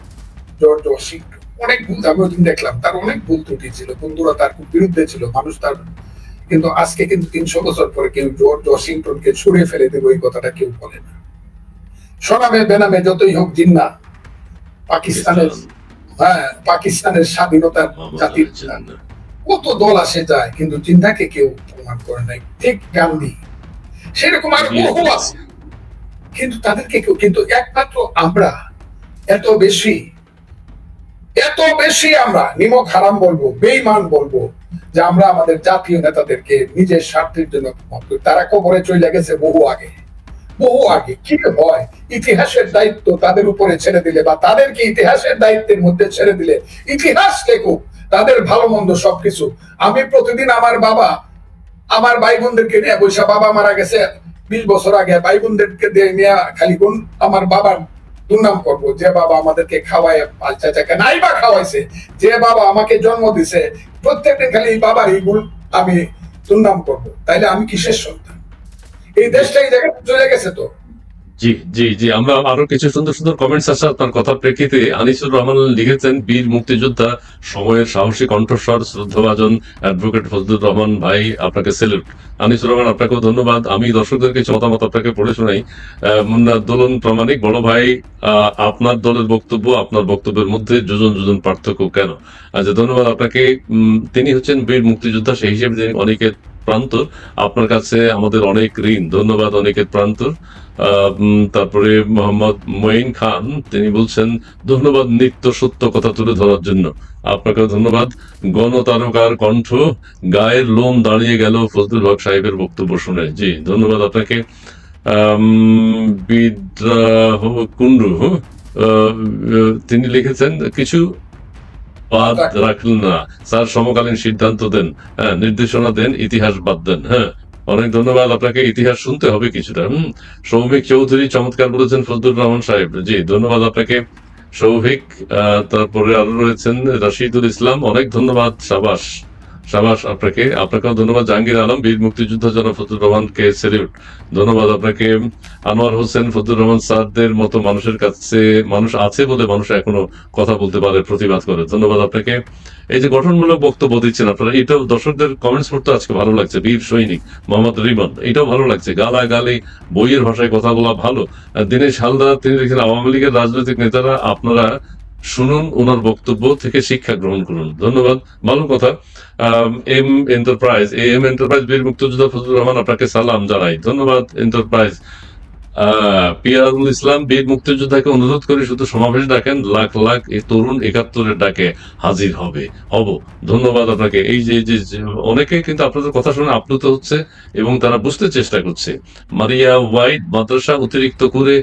জর্জ ওয়াশিংটন। অনেক ভুল আমি ওই দিন দেখলাম, তার অনেক ভুল ত্রুটি ছিল, বন্ধুরা তার খুব বিরুদ্ধে ছিল, মানুষ তার, কিন্তু আজকে কিন্তু 300 বছর পরে কেউ জর্জ ওয়াশিংটনকে ছুড়ে ফেলে দেবে ওই কথাটা কেউ বলে না। সনামে বেনামে যতই হোক জিন্না, পাকিস্তানের স্বাধীনতার জাতির কত দল আসে যায়, কিন্তু জিন্নাকে কেউ প্রমাণ করে নাই। ঠিক গান্ধী, সেরকম আর বহু আছে, কিন্তু তাদেরকে কেউ, কিন্তু একমাত্র আমরা এত বেশি আমরা নিমক হারাম বলবো, বেঈমান বলবো, যে আমরা আমাদের জাতীয় নেতাদেরকে নিজের স্বার্থের জন্য, তারা কবরে চলে গেছে বহু আগে। কি হয়, ইতিহাসের দায়িত্ব তাদের উপরে ছেড়ে দিলে, বা তাদেরকে ইতিহাসের দায়িত্বের মধ্যে ছেড়ে দিলে, ইতিহাস লেখুক তাদের ভালো মন্দ সবকিছু। আমি প্রতিদিন আমার ভাই বোনদেরকে নিয়ে বৈশা, বাবা মারা গেছে 20 বছর আগে, ভাই বোনদেরকে নিয়ে খালি আমার বাবার দুর্নাম করব। যে বাবা আমাদেরকে খাওয়ায় বাচ্চা চাকে নাই বা খাওয়াইছে, যে বাবা আমাকে জন্ম দিছে, প্রত্যেকদিন খালি এই বাবার এইগুলো আমি দুর্নাম করব, তাইলে আমি কিসের সন্তান? এই দেশটা এই জায়গায় চলে গেছে তো। জি জি জি, আমরা আরো কিছু সুন্দর সুন্দর কমেন্টস আছে আপনার কথার প্রেক্ষিতে। আনিসুর রহমান লিখেছেন, বীর মুক্তিযোদ্ধা, সময়ের সাহসী কণ্ঠস্বর, শ্রদ্ধাভাজন অ্যাডভোকেট ফজলুর রহমান ভাই, আপনাকে সেলুট। আনিসুর রহমান, আপনাকেও ধন্যবাদ। আমি দর্শকদের কিছু মতামত আপনাকে পড়ে শোনাই। মুন্না দোলন প্রামাণিক, বড় ভাই, আপনার দলের বক্তব্য আপনার বক্তব্যের মধ্যে যোজন যোজন পার্থক্য কেন? আচ্ছা, ধন্যবাদ আপনাকে। তিনি হচ্ছেন বীর মুক্তিযোদ্ধা, সেই হিসেবে তিনি অনেকের প্রান্তর। আপনার কাছে আমাদের অনেক ঋণ। ধন্যবাদ, অনেকের প্রান্তর। তারপরে মোহাম্মদ মঈন খান, তিনি বলছেন, ধন্যবাদ নিত্য সত্য কথা তুলে ধরার জন্য। আপনাকেও ধন্যবাদ। গণতারকার কণ্ঠ, গায়ের লোম দাঁড়িয়ে গেল ফজলুল হক সাহেবের বক্তব্য শুনে। জি, ধন্যবাদ আপনাকে। বিদ্রাহ কুন্ডু, তিনি লিখেছেন, কিছু বাদ রাখলেন না স্যার, সমকালীন সিদ্ধান্ত দেন, হ্যাঁ, নির্দেশনা দেন, ইতিহাস বাদ দেন। হ্যাঁ, অনেক ধন্যবাদ আপনাকে। ইতিহাস শুনতে হবে কিছুটা। সৌভিক চৌধুরী, চমৎকার বলেছেন ফজলুর রহমান সাহেব। জি, ধন্যবাদ আপনাকে সৌভিক। তারপরে আরো রয়েছেন রাশিদুল ইসলাম, অনেক ধন্যবাদ। সাবাস সাবাস আপনাকে। আপনাকেও ধন্যবাদ। জাহাঙ্গীর আলম, বীর মুক্তিযোদ্ধা জনাব ফজলুর রহমানকে সেলিউট। ধন্যবাদ আপনাকে। আনোয়ার হোসেন, ফজলুর রহমান স্যারদের মতো মানুষের কাছে মানুষ আছে বলে মানুষ এখনো কথা বলতে পারে, প্রতিবাদ করে। ধন্যবাদ আপনাকে। এই যে গঠনমূলক বক্তব্য দিচ্ছেন আপনারা, এটাও দর্শকদের কমেন্টস পড়তে আজকে ভালো লাগছে। বীর সৈনিক মোহাম্মদ রিমন, এটাও ভালো লাগছে। গালাগালি, বইয়ের ভাষায় কথা বলা ভালো। দীনেশ হালদার, তিনি লিখেন, আওয়ামী লীগের রাজনৈতিক নেতারা, আপনারা শুনুন, ওনার বক্তব্য থেকে শিক্ষা গ্রহণ করুন। ধন্যবাদ, ভালো কথা। এম এন্টারপ্রাইজ, এম এন্টারপ্রাইজ, বীর মুক্তিযোদ্ধা ফজলুর রহমান, আপনাকে সালাম জানাই। ধন্যবাদ এন্টারপ্রাইজ। পিয়ারুল ইসলাম, বীর মুক্তিযোদ্ধাকে অনুরোধ করে শুধু সমাবেশ ডাকেন, লাখ লাখ এই তরুণ ৭১-এর ডাকে হাজির হব। ধন্যবাদ আপনাকে। এই যে অনেকে কিন্তু আপনাদের কথা শুনে আপ্লুত হচ্ছে এবং তারা বুঝতে চেষ্টা করছে। মারিয়া ওয়াইড, মাদ্রাসা অতিরিক্ত করে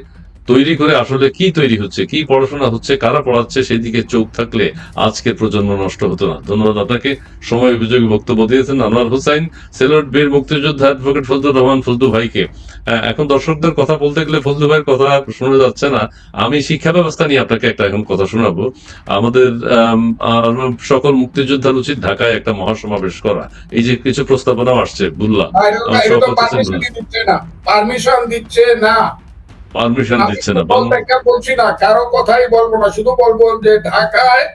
তৈরি করে আসলে কি তৈরি হচ্ছে, কি পড়াশোনা হচ্ছে, কারা পড়াচ্ছে, সেদিকে চোখ থাকলে আজকের প্রজন্ম নষ্ট হতো না। ধন্যবাদ আপনাকে। সময় উপযোগী বক্তব্য দিয়েছেন আনোয়ার হোসাইন। সেলুট বীর মুক্তিযোদ্ধা অ্যাডভোকেট ফজলুর রহমান ফজলু ভাইকে। এখন দর্শকদের কথা বলতে গেলে ফজলু ভাইয়ের কথা শোনা যাচ্ছে না। আমি শিক্ষা ব্যবস্থা নিয়ে আপনাকে একটা এখন কথা শোনাবো। আমাদের সকল মুক্তিযোদ্ধার উচিত ঢাকায় একটা মহাসমাবেশ করা। এই যে কিছু প্রস্তাবনাও আসছে, বুল্লা পারমিশন দিচ্ছে না, পারমিশন দিচ্ছে না। বলছি না, কারো কথাই বলবো না, শুধু বলবো যে ঢাকায়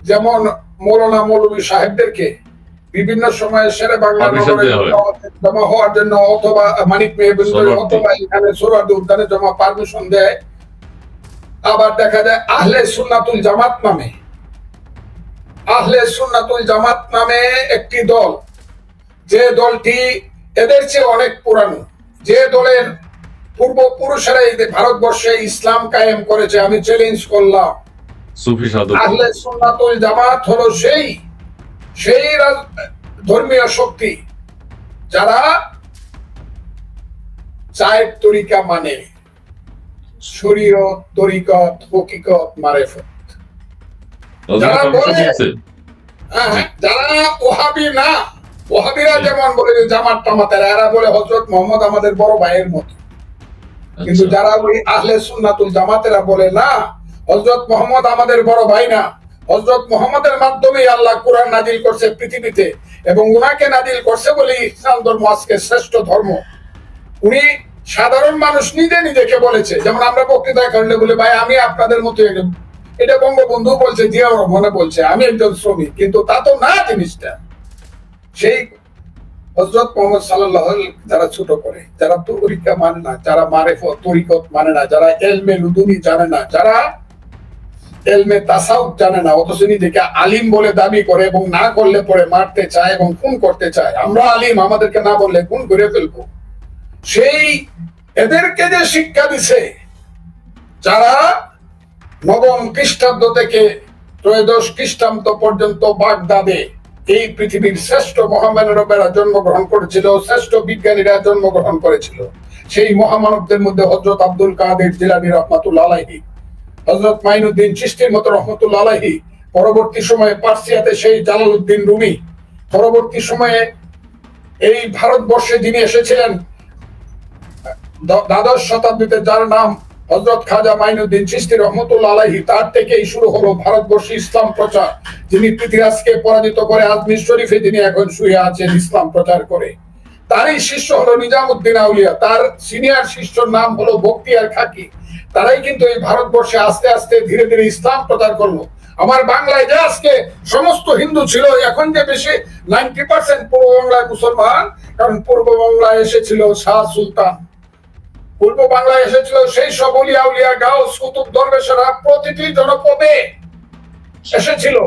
যেমন মৌলানা মৌলভী সাহেবদেরকে বিভিন্ন সময় শেরে বাংলা জমা হওয়ার জন্য অথবা মানিক মেহবুব অথবা এখানে সোহরাওয়ার্দী উদ্যানে জমা পারমিশন দেয়, আবার দেখা যায় আহলে সুন্নাতুল জামাত নামে একটি দল, যে দলটি এদের চেয়ে অনেক পুরানো, যে দলের পূর্বপুরুষেরা এই ভারতবর্ষে ইসলাম কায়েম করেছে। আমি চ্যালেঞ্জ করলাম, আহলে সুন্নাতুল জামাত হলো সেই ধর্মীয় শক্তি যারা চায়ের তরিকা মানে, শরীয়ত, তরিকত, হকিকত, মারেফত। যারা ওহাবি না, ওহাবিরা যেমন বলে জামাত টামাতেরা, এরা বলে হযরত মুহাম্মদ আমাদের বড় ভাইয়ের মতো। কিন্তু যারা ওই আহলে সুন্নাতুল জামাতেরা বলে না, হযরত মুহাম্মদ আমাদের বড় ভাই না, হযরত মুহাম্মদের মাধ্যমে আল্লাহ কোরআন নাজিল করছে পৃথিবীতে, এবং উনাকে নাজিল করছে বলে ইসলাম ধর্ম আজকে শ্রেষ্ঠ ধর্ম। উনি সাধারণ মানুষ নিজেকে বলেছে। যেমন আমরা বক্তৃতা করলে বলে, ভাই আমি আপনাদের মতো, এটা বঙ্গবন্ধু বলছে, জিয়াউর রহমান বলছে, আমি একজন শ্রমিক, কিন্তু তা তো না জিনিসটা। সেই হযরত মুহাম্মদ সাল্লাল্লাহু আলাইহি যারা ছোট করে, যারা তরিকা মানে না, যারা মারেফত তরিকত মানে না, যারা ইলমে লুদুনি জানে না, যারা ইলমে তাসাউফ জানে না, অথচ নিজেকে আলিম বলে দাবি করে এবং না করলে পরে মারতে চায় এবং খুন করতে চায়। আমরা আলিম, আমাদেরকে না বললে খুন করে ফেলবো। সেই এদেরকে যে শিক্ষা দিছে, যারা নবম খ্রিস্টাব্দ থেকে ত্রয়োদশ খ্রিস্টাব্দ পর্যন্ত বাগদাদে এই পৃথিবীর শ্রেষ্ঠ মহামানবেরা জন্মগ্রহণ করেছিল, শ্রেষ্ঠ বিজ্ঞানীরা জন্মগ্রহণ করেছিল। সেই মহামানবদের মধ্যে হযরত আব্দুল কাদের জিলানী রাহমাতুল্লাহ আলাইহি, হযরত মাইনুদ্দিন চিশতির মতো রাহমাতুল্লাহ আলাইহি, পরবর্তী সময়ে পার্সিয়াতে সেই জালালউদ্দিন রুমি, পরবর্তী সময়ে এই ভারতবর্ষে যিনি এসেছিলেন দ্বাদশ শতাব্দীতে, যার নাম হযরত খাজা মাইনুদ্দিন চিশতি রহমতুল্লাহ আলাইহি, তার থেকেই শুরু হলো ভারতবর্ষে ইসলাম প্রচার। যিনি পৃথিবীকে পরাজিত করে আজমির শরীফে যিনি এখন শুয়ে আছেন ইসলাম প্রচার করে, তারই শিষ্য হলো নিজামুদ্দিন আউলিয়া, তার সিনিয়র শিষ্যর নাম হলো বখতিয়ার খাকি। তারাই কিন্তু এই ভারতবর্ষে আস্তে আস্তে ধীরে ধীরে ইসলাম প্রচার করলো। আমার বাংলায় যে আজকে সমস্ত হিন্দু ছিল, এখন যে বেশি 90% পূর্ব বাংলায় মুসলমান, কারণ পূর্ব বাংলায় এসেছিল শাহ সুলতান, পূর্ব বাংলায় এসেছিল সেই সব ওলিয়া উলিয়া গাউস কুতুব দরবেশেরা, প্রতিটি জনপদে এসেছিল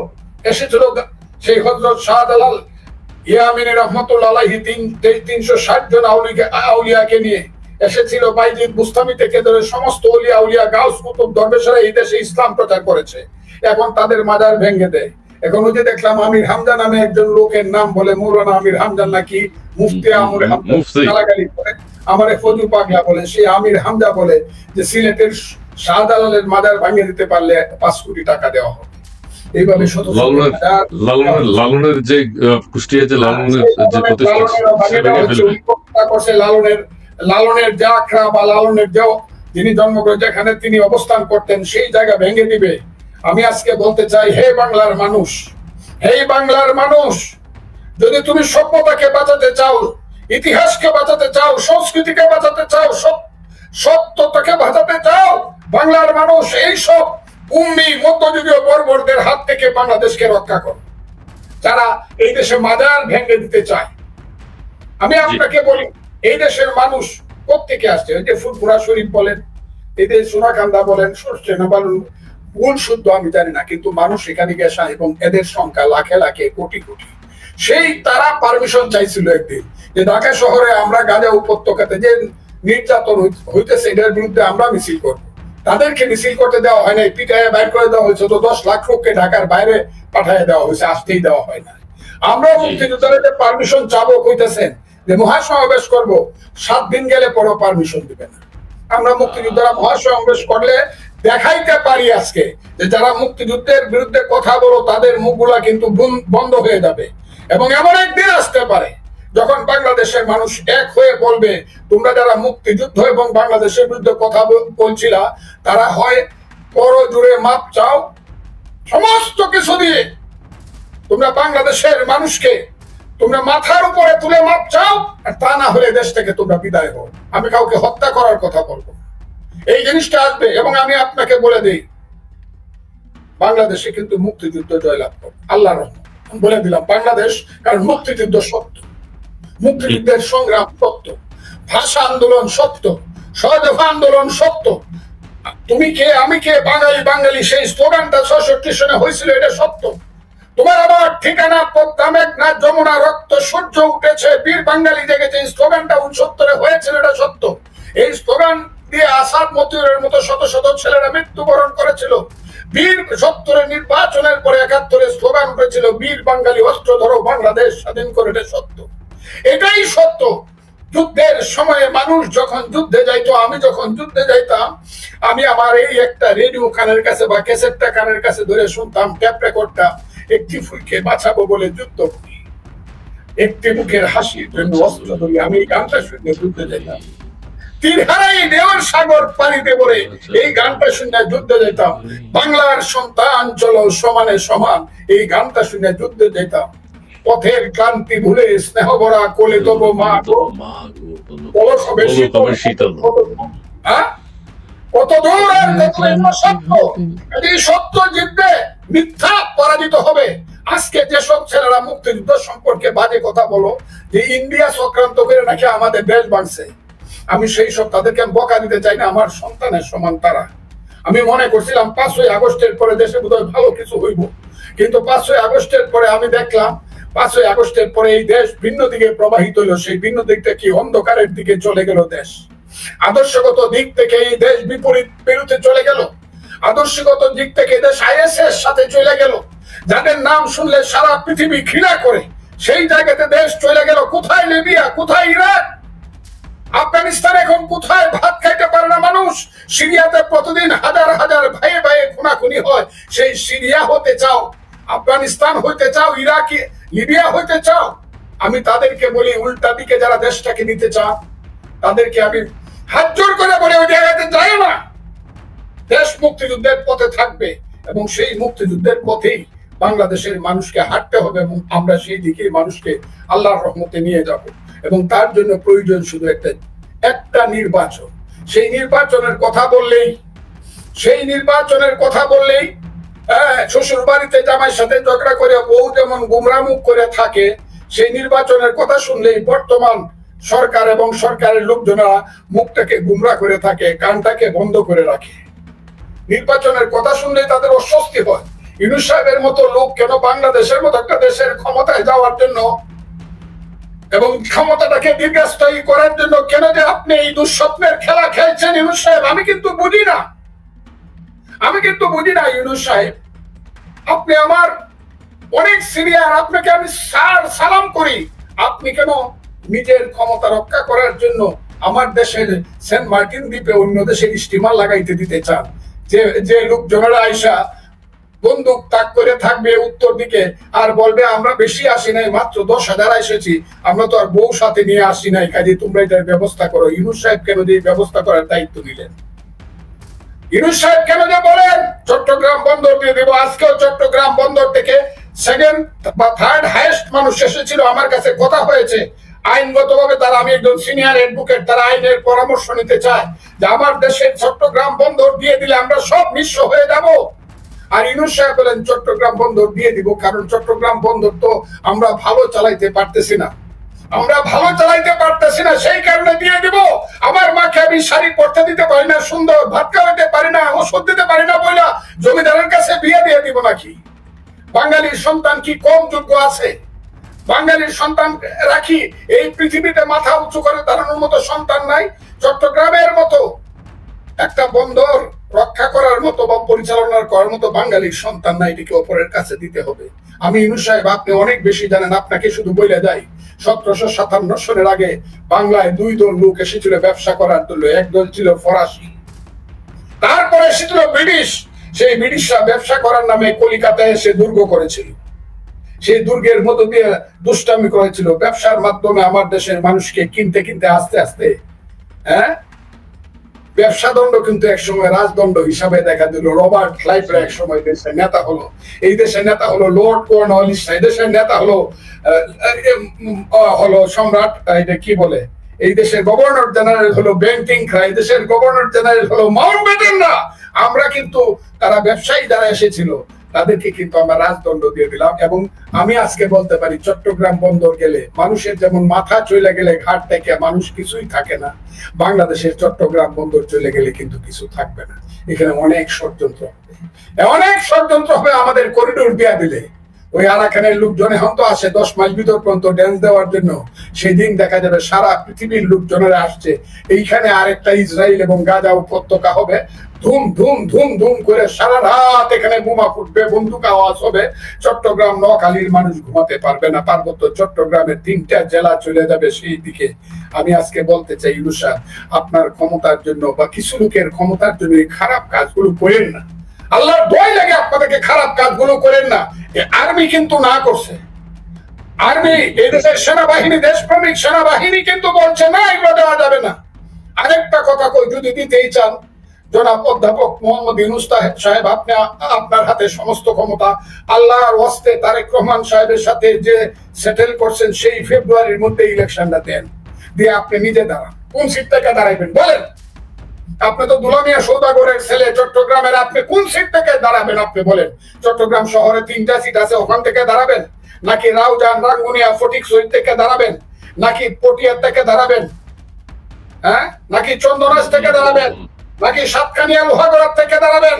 সেই হযরত শাহজালাল ইয়ামিনী রহমতুল্লাহ আলাইহি 360 জন আউলিয়াকে নিয়ে এসেছিল। বাইজিদ বুস্তামি থেকে ধরে সমস্ত ওলিয়া উলিয়া গাউস কুতুব দরবেশেরা এই দেশে ইসলাম প্রচার করেছে। এখন তাদের মাজার ভেঙে দেয়। এখন ওই যে দেখলাম আমির হামজা নামে একজন লোকের নাম বলে, মৌলানা আমির হামজা নাকি মুফতি আমির হামজা গালাগালি করে, আমারে ফজু পাগলা বলে, সেই আমির হামজা বলে যে সিলেটের শাহজালালের মাজার ভাঙিয়ে দিতে পারলে 5 কোটি টাকা দেওয়া হবে। এইভাবে লালনের যে কুষ্টিয়া যে লালনের যে লালনের যে আখড়া বা লালনের যে যিনি জন্মগ্রহণ যেখানে তিনি অবস্থান করতেন সেই জায়গা ভেঙে দিবে। আমি আজকে বলতে চাই, হে বাংলার মানুষ, হে বাংলার মানুষ, যদি তুমি সভ্যতাকে বাঁচাতে চাও, ইতিহাসকে বাঁচাতে চাও, সংস্কৃতিকে বাঁচাতে চাও, সত্যতাকে বাঁচাতে চাও, বাংলার মানুষ এইসব উম্মি মধ্যযুগীয় বর্বরদের হাত থেকে বাংলাদেশকে রক্ষা করো, যারা এই দেশে মাজার ভেঙে দিতে চায়। আমি আপনাকে বলি, এই দেশের মানুষ কোত্থেকে আসছে? ওই যে ফুরফুরা শরীফ বলেন, এই যে সোনাকান্দা বলেন, সরসেনা বলেন, ভুল শুদ্ধ আমি জানি না, কিন্তু মানুষ এখানে গেছে এবং এদের সংখ্যা লাখে লাখে কোটি কোটি। সেই তারা পারমিশন চাইছিল একদিন যে ঢাকা শহরে আমরা গাজা উপত্যকাতে যে নির্যাতন হইতেছে এটার বিরুদ্ধে আমরা মিছিল করব। তাদেরকে মিছিল করতে দেওয়া হয় নাই, পিটাইয়া বাইর করে দেওয়া হয়েছে। তো 10 লাখ লোককে ঢাকার বাইরে পাঠিয়ে দেওয়া হয়েছে, আসতেই দেওয়া হয় না। আমরা মুক্তিযোদ্ধাদের পারমিশন চাবো, কইতেছেন যে মহাসমাবেশ করব, 7 দিন গেলে পরও পারমিশন দিবে না। আমরা মুক্তিযোদ্ধারা মহাসমাবেশ করলে দেখাইতে পারি আজকে যে যারা মুক্তিযুদ্ধের বিরুদ্ধে কথা বলো তাদের মুখগুলা কিন্তু বন্ধ হয়ে যাবে। এবং এমন একদিন আসতে পারে যখন বাংলাদেশের মানুষ এক হয়ে বলবে, তোমরা যারা মুক্তিযুদ্ধ এবং বাংলাদেশের বিরুদ্ধে কথা বলছিলা, তারা হয় পর জুড়ে মাপ চাও, সমস্ত কিছু দিয়ে তোমরা বাংলাদেশের মানুষকে তোমরা মাথার উপরে তুলে মাপ চাও, আর তা না হলে দেশ থেকে তোমরা বিদায় হও। আমি কাউকে হত্যা করার কথা বলবো, এই জিনিসটা আসবে। এবং আমি আপনাকে বলে দিই, বাংলাদেশে কিন্তু মুক্তিযুদ্ধ জয়লাভ করবে আল্লাহর রহমত। বলে দিলাম বাংলাদেশ, কারণ মুক্তিযুদ্ধ সত্য, মুক্তিযুদ্ধের সংগ্রাম সত্য, ভাষা আন্দোলন সত্য, সহযোগ আন্দোলন সত্য। তুমি কে আমি কে, বাঙালি বাঙালি, সেই স্লোগানটা 66 সনে হয়েছিল, এটা সত্য। তোমার আমার ঠিকানা পদ্মা মেঘনা যমুনা রক্ত সূর্য উঠেছে, বীর বাঙালি জেগেছে, এই স্লোগানটা 69 হয়েছিল, এটা সত্য। এই স্লোগান দিয়ে আসাদ মতিউরের মতো শত শত ছেলেরা মৃত্যুবরণ করেছিল। বীর 70 নির্বাচনের পরে 71 স্লোগান উঠেছিল, বীর বাঙালি অস্ত্র ধরো বাংলাদেশ স্বাধীন করে, এটা সত্য, এটাই সত্য। যুদ্ধের সময়ে মানুষ যখন যুদ্ধে যাইতো, আমি যখন যুদ্ধে যাইতাম, আমি আমার এই একটা রেডিও কানের কাছে বা ক্যাসেটটা কানের কাছে ধরে শুনতাম, ট্যাপ রেকর্ডটা, একটি ফুলকে বাঁচাবো বলে যুদ্ধ করি, একটি মুখের হাসির জন্য অস্ত্র ধরি। আমি এই গানটা শুনে যুদ্ধে যাইতাম, তীর হারাই দেওয়ার সাগর পানিতে পড়ে, এই গানটা শুনে যুদ্ধে যেতাম। বাংলার সন্তান চলো সমানে সমান, এই গানটা শুনে যুদ্ধে যেতাম। পথের ক্লান্তি ভুলে স্নেহ ভরা কোলে তবু মা গো, কত দূর আর কত সত্য, এই সত্য জিতবে, মিথ্যা পরাজিত হবে। আজকে যেসব ছেলেরা মুক্তিযুদ্ধ সম্পর্কে বাজে কথা বলো, যে ইন্ডিয়া চক্রান্ত করে নাকি আমাদের দেশ ভাঙছে, আমি সেই সব তাদেরকে বকা দিতে চাই না, আমার সন্তানের সমান তারা। আমি মনে করছিলাম 5ই আগস্টের পরে দেশে বোধহয় ভালো কিছু হইব, কিন্তু 5ই আগস্টের পরে আমি দেখলাম 5ই আগস্টের পরে এই দেশ ভিন্ন দিকে প্রবাহিত হইল। সেই ভিন্ন দিকটা কি? অন্ধকারের দিকে চলে গেল দেশ। আদর্শগত দিক থেকে এই দেশ বিপরীত বিরুদ্ধে চলে গেল। আদর্শগত দিক থেকে দেশ আইএসএর সাথে চলে গেল, যাদের নাম শুনলে সারা পৃথিবী ঘৃণা করে, সেই জায়গাতে দেশ চলে গেল। কোথায় লিবিয়া, কোথায় ইরাক, আফগানিস্তান, এখন কোথায় ভাত খাইতে পারে না মানুষ। সিরিয়াতে প্রতিদিন হাজার হাজার ভাইয়ে ভাইয়ে খুনাখুনি হয়। সেই সিরিয়া হতে চাও, আফগানিস্তান হইতে চাও, ইরাকি লিবিয়া হইতে চাও? আমি তাদেরকে বলি, উল্টা দিকে যারা দেশটাকে নিতে চাও তাদেরকে আমি হাত জোর করে বলে ওই জায়গাতে যায় না। দেশ মুক্তিযুদ্ধের পথে থাকবে এবং সেই মুক্তিযুদ্ধের পথেই বাংলাদেশের মানুষকে হাঁটতে হবে এবং আমরা সেই দিকে মানুষকে আল্লাহর রহমতে নিয়ে যাব। এবং তার জন্য প্রয়োজন শুধু একটা নির্বাচন। সেই নির্বাচনের কথা বললেই শ্বশুর বাড়িতে জামাইয়ের সাথে ঝগড়া করে বউ যেমন গুমরামুখ করে থাকে, সেই নির্বাচনের কথা শুনলেই বর্তমান সরকার এবং সরকারের লোকজনেরা মুখটাকে গুমরা করে থাকে, কানটাকে বন্ধ করে রাখে। নির্বাচনের কথা শুনলেই তাদের অস্বস্তি হয়। ইউনূস সাহেবের মতো লোক কেন বাংলাদেশের মতো একটা দেশের ক্ষমতায় যাওয়ার জন্য এবং ক্ষমতাটাকে দীর্ঘস্থায়ী করার জন্য কেন যে আপনি এই দুঃস্বপ্নের খেলা খেলছেন ইউনূস সাহেব, আমি কিন্তু বুঝি না ইউনূস সাহেব। আপনি আমার অনেক সিনিয়র, আপনাকে আমি সালাম করি। আপনি কেন নিজের ক্ষমতা রক্ষা করার জন্য আমার দেশের সেন্ট মার্টিন দ্বীপে অন্য দেশের স্টিমার লাগাইতে দিতে চান? যে লোকজনেরা আইসা বন্দুক তাক করে থাকবে উত্তর দিকে আর বলবে আমরা বেশি আসি নাই, মাত্র 10,000 এসেছি, আমরা তো আর বউ সাথে নিয়ে আসি নাই, কাজে তোমরা এটার ব্যবস্থা করো। ইউনূস সাহেব কেন যে ব্যবস্থা করার দায়িত্ব নিলেন? ইউনূস সাহেব কেন যে বলেন চট্টগ্রাম বন্দর দিয়ে দেবো? আজকেও চট্টগ্রাম বন্দর থেকে সেকেন্ড বা থার্ড হাইয়েস্ট মানুষ এসেছিল, আমার কাছে কথা হয়েছে। আইনগতভাবে তারা, আমি একজন সিনিয়র অ্যাডভোকেট, তারা আইনের পরামর্শ নিতে চায় যে আমার দেশের চট্টগ্রাম বন্দর দিয়ে দিলে আমরা সব নিঃস্ব হয়ে যাব। আর ইউনূস সাহেব বলেন চট্টগ্রাম বন্দর দিয়ে দিব, কারণ চট্টগ্রাম বন্দর তো আমরা ভালো চালাইতে পারতেছি না, সেই কারণে দিয়ে দিব। আমার মাকে আমি শাড়ি পরতে দিতে পারি না, সুন্দর ভাত খাওয়াইতে পারি না, ওষুধ দিতে পারি না বইলা জমিদারের কাছে বিয়ে দিয়ে দিব নাকি? বাঙালির সন্তান কি কম যোগ্য আছে? বাঙালির সন্তান রাখি এই পৃথিবীতে মাথা উঁচু করে দাঁড়ানোর মতো সন্তান নাই? চট্টগ্রামের মতো একটা বন্দর রক্ষা করার মতো বা পরিচালনা করার মতো বাঙালির সন্তান নাই, এটিকে অপরের কাছে দিতে হবে। আমি ইউনূস সাহেব, আপনি অনেক বেশি জানেন, আপনাকে শুধু বলে যাই 1757 সনের আগে বাংলায় 2 দল লোক এসেছিল ব্যবসা করার জন্য। এক দল ছিল ফরাসি, তারপরে এসেছিল ব্রিটিশ। সেই ব্রিটিশরা ব্যবসা করার নামে কলিকাতায় এসে দুর্গ করেছিল, সেই দুর্গের মধ্য দিয়ে দুষ্টামি করেছিল। ব্যবসার মাধ্যমে আমার দেশের মানুষকে কিনতে আস্তে আস্তে ব্যবসা দণ্ড কিন্তু একসময় রাজদণ্ড হিসাবে দেখা দিল। রবার্ট ক্লাইভ এক সময় দেশের নেতা হলো, এই দেশের নেতা হলো লর্ড কর্নওয়ালিস, এই দেশের নেতা হলো সম্রাট, এটা কি বলে, এই দেশের গভর্নর জেনারেল হলো বেন্টিংরা, এই দেশের গভর্নর জেনারেল হলো মাউন্টব্যাটেনরা। আমরা কিন্তু তারা ব্যবসায়ী যারা এসেছিল তাদেরকে কিন্তু আমরা রাজদণ্ড দিয়ে দিলাম। এবং আমি আজকে বলতে পারি চট্টগ্রাম বন্দর গেলে মানুষের যেমন মাথা চলে গেলে ঘাট থেকে মানুষ কিছুই থাকে না, বাংলাদেশের চট্টগ্রাম বন্দর চলে গেলে কিন্তু কিছু থাকবে না। এখানে অনেক ষড়যন্ত্র হবে আমাদের করিডোর দিয়া দিলে। ওই আরাকানের লোকজন এখন তো আসে 10 মাইল ভিতর পর্যন্ত ড্যান্স দেওয়ার জন্য, সেদিন দেখা যাবে সারা পৃথিবীর লোকজনেরা আসছে। এইখানে আরেকটা ইসরায়েল এবং গাজা উপত্যকা হবে, ধুম ধুম ধুম ধুম করে সারা রাত এখানে বোমা ফুটবে, বন্দুক আওয়াজ হবে। চট্টগ্রাম নোয়াখালীর মানুষ ঘুমাতে পারবে না, পার্বত্য চট্টগ্রামের 3টা জেলা চলে যাবে সেই দিকে। আমি আজকে বলতে চাই ইউনূস সাহেব, আপনার ক্ষমতার জন্য বা কিছু লোকের ক্ষমতার জন্য এই খারাপ কাজগুলো করেন না। আল্লাহর দোয়াই লাগে আপনাদেরকে খারাপ কাজগুলো করেন না। আর্মি কিন্তু না করছে, আর্মি এই দেশের সেনাবাহিনী, দেশপ্রেমিক সেনাবাহিনী কিন্তু বলছে না এগুলো দেওয়া যাবে না। আরেকটা কথা কই, যদি দিতেই চান জনাব অধ্যাপক মোহাম্মদ ইউনূস সাহেব, আপনি আপনার হাতে সমস্ত ক্ষমতা, আল্লাহর ওয়াস্তে তারেক রহমান সাহেবের সাথে যে সেটেল করছেন সেই ফেব্রুয়ারির মধ্যে ইলেকশনটা দেন, দিয়ে আপনি নিজে দাঁড়ান। কোন সিট থেকে দাঁড়াইবেন বলেন? আপনি তো দুলামিয়া সৌদাগরের ছেলে চট্টগ্রামের, আপনি কোন সিট থেকে দাঁড়াবেন আপনি বলেন? চট্টগ্রাম শহরে 3টা সিট আছে, ওখান থেকে দাঁড়াবেন? নাকি রাউজান, রাঙ্গুনিয়া, ফটিকছড়ি থেকে দাঁড়াবেন? নাকি পটিয়ার থেকে দাঁড়াবেন? নাকি চন্দনাজ থেকে দাঁড়াবেন? নাকি সাতকানিয়া লোহাগড়ার থেকে দাঁড়াবেন?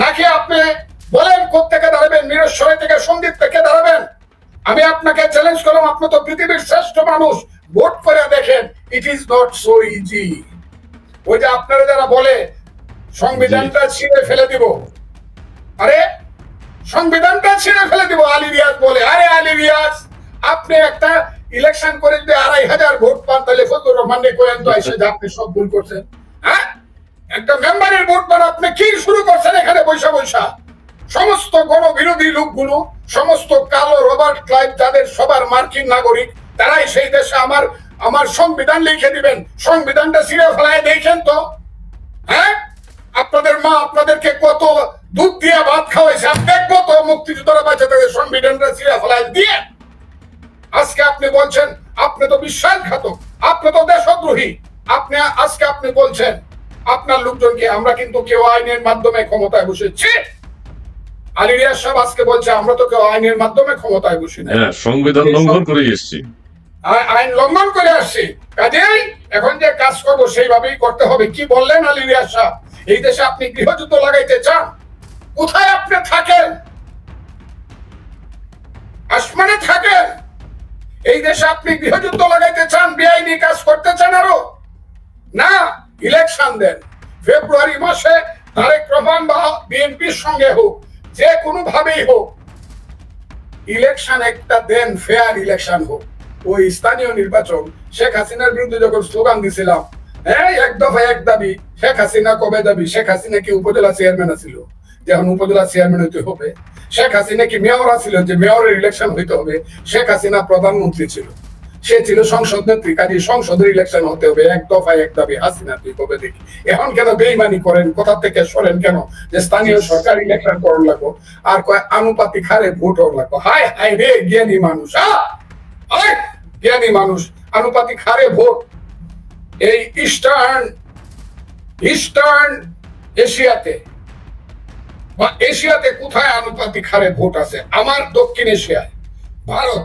নাকি আপনি বলেন কোত্থেকে দাঁড়াবেন? মিরেশ্বরী থেকে, সন্দ্বীপ থেকে দাঁড়াবেন? আমি আপনাকে চ্যালেঞ্জ করলাম, আপনি তো পৃথিবীর শ্রেষ্ঠ মানুষ, ভোট করে দেখেন। It is not so easy. ওই যে আপনারা যারা বলে সংবিধানটা ছিঁড়ে ফেলে দিব, আরে সংবিধানটা ছিঁড়ে ফেলে দিব, আলী রিয়াজ বলে। আরে আলী রিয়াজ, আপনি একটা ইলেকশন করে যদি 2,500 ভোট পান, তাহলে ফজলুর রহমানকে করেন তো এসে যে আপনি সব ভুল করছেন। একটা মেম্বারের ভোট পান, আপনি কি শুরু করছেন এখানে বৈশা? সমস্ত গণবিরোধী লোকগুলো, সমস্ত কালো রবার্ট ক্লাইভ যাদের সবার মার্কিন নাগরিক, তারাই সেই দেশে আমার সংবিধান লিখে দিবেন। সংবিধানটা ছিঁড়ে ফেলায় দেখেন তো। আপনাদের মা আপনাদেরকে কত দুধ দিয়ে ভাত খাওয়াইছে, আপনি দেখবো তো মুক্তিযোদ্ধারা বাঁচে তাদের সংবিধানটা ছিঁড়ে ফেলায় দিয়ে। আজকে আপনি বলছেন আপনি তো বিশ্বাসঘাতক, আপনি তো দেশদ্রোহী। আজকে আপনি বলছেন আপনার লোকজনকে, আমরা কিন্তু কেউ আইনের মাধ্যমে ক্ষমতায় বসেছি। আলী রিয়াজ সাহেব আজকে বলছে আমরা তো কেউ আইনের মাধ্যমে ক্ষমতায় বসি না, সংবিধান লঙ্ঘন করে এসেছি, আইন লঙ্ঘন করে আসছি। কাজেই এখন যে কাজ করবো সেইভাবেই করতে হবে। কি বললেন আলী রিয়াজ সাহেব? এই দেশে আপনি গৃহযুদ্ধ লাগাইতে চান? কোথায় আপনি থাকেন? আসমানে থাকেন? এই দেশে আপনি গৃহযুদ্ধ লাগাইতে চান, বেআইনি কাজ করতে চান আরো? না, ইলেকশন দেন। ফেব্রুয়ারি মাসে তারেক রহমান বা বিএনপির সঙ্গে হোক, যে কোনো ভাবেই হোক, ইলেকশন একটা দেন, ফেয়ার ইলেকশন হোক। ওই স্থানীয় নির্বাচন, শেখ হাসিনার বিরুদ্ধে যখন স্লোগান দিছিলাম, হ্যাঁ এক দফা এক দাবি, শেখ হাসিনা কবে দাবি? শেখ হাসিনা কি উপজেলা চেয়ারম্যান ছিল, যখন উপজেলা চেয়ারম্যান হইতে হবে? শেখ হাসিনা কি মেয়র ছিল, যে মেয়রের ইলেকশন হইতে হবে? শেখ হাসিনা প্রধানমন্ত্রী ছিল, সে ছিল সংসদ নেত্রী, কাজে সংসদের ইলেকশন হতে হবে। এক দফায় এক দাবি, হাসিনা তুই কবে দেখি? এখন কেন বেইমানি করেন, কোথা থেকে সরেন কেন? যে স্থানীয় সরকার ইলেকশন করার লাগবো, আর কয় আনুপাতিক হারে ভোট হওয়ার লাগবো। হায় হায় রে জ্ঞানী মানুষ, জ্ঞানী মানুষ, আনুপাতিক হারে ভোট। এই ইস্টার্ন এশিয়াতে বা এশিয়াতে কোথায় আনুপাতিক হারে ভোট আছে? আমার দক্ষিণ এশিয়ায় ভারত,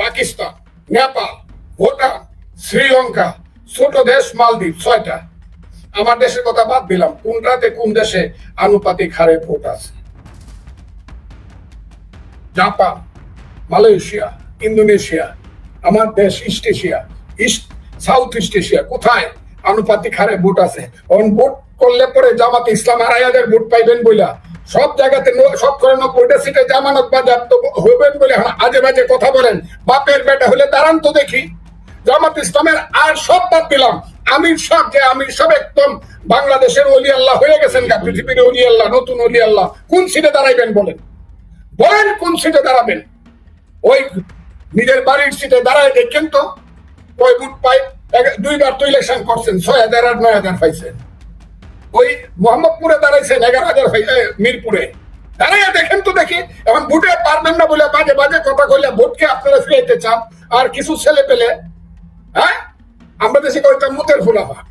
পাকিস্তান, নেপাল, ভুটান, শ্রীলঙ্কা, ছোট দেশ মালদ্বীপ, 6টা। আমার দেশের কথা বাদ দিলাম, কোনটাতে কোন দেশে আনুপাতিক হারে ভোট আছে? জাপান, মালয়েশিয়া, ইন্দোনেশিয়া, আমার দেশ east Asia, south east Asia, কোথায় আনুপাতিক হারে ভোট আছে? ভোট করলে পরে জামাতে ইসলাম আড়াইয়াদের ভোট পাইবেন বইলা সব জায়গাতে সব করে 90টা সিটে জামানত বাজেয়াপ্ত হবেন বলে আজে বাজে কথা বলেন। বাপের বেটা হলে দাঁড়ান তো দেখি। জামাত ইসলামের আর সব বাদ দিলাম, আমির সাহেব, যে আমির সাহেব একদম বাংলাদেশের ওলি আল্লাহ হয়ে গেছেন, পৃথিবীর ওলি আল্লাহ, নতুন ওলি আল্লাহ, কোন সিটে দাঁড়াইবেন বলেন? বলেন কোন সিটে দাঁড়াবেন? ওই নিজের বাড়ির সিটে দাঁড়ায় দেখেন তো, ওই ভোট পাই। 2বার তো ইলেকশন করছেন, 6000 আর 9000 পাইছেন। ওই মোহাম্মদপুরে দাঁড়াইছেন 11,000, মিরপুরে দাঁড়াইয়া দেখেন তো দেখি। এখন ভোটে পারবেন না বলে বাজে বাজে কথা কইলে ভোটকে আপনারা ফিরাইতে চান। আর কিছু ছেলে পেলে, হ্যাঁ, আমরা দেশে কয়েকটা মুতের ফুলাপান,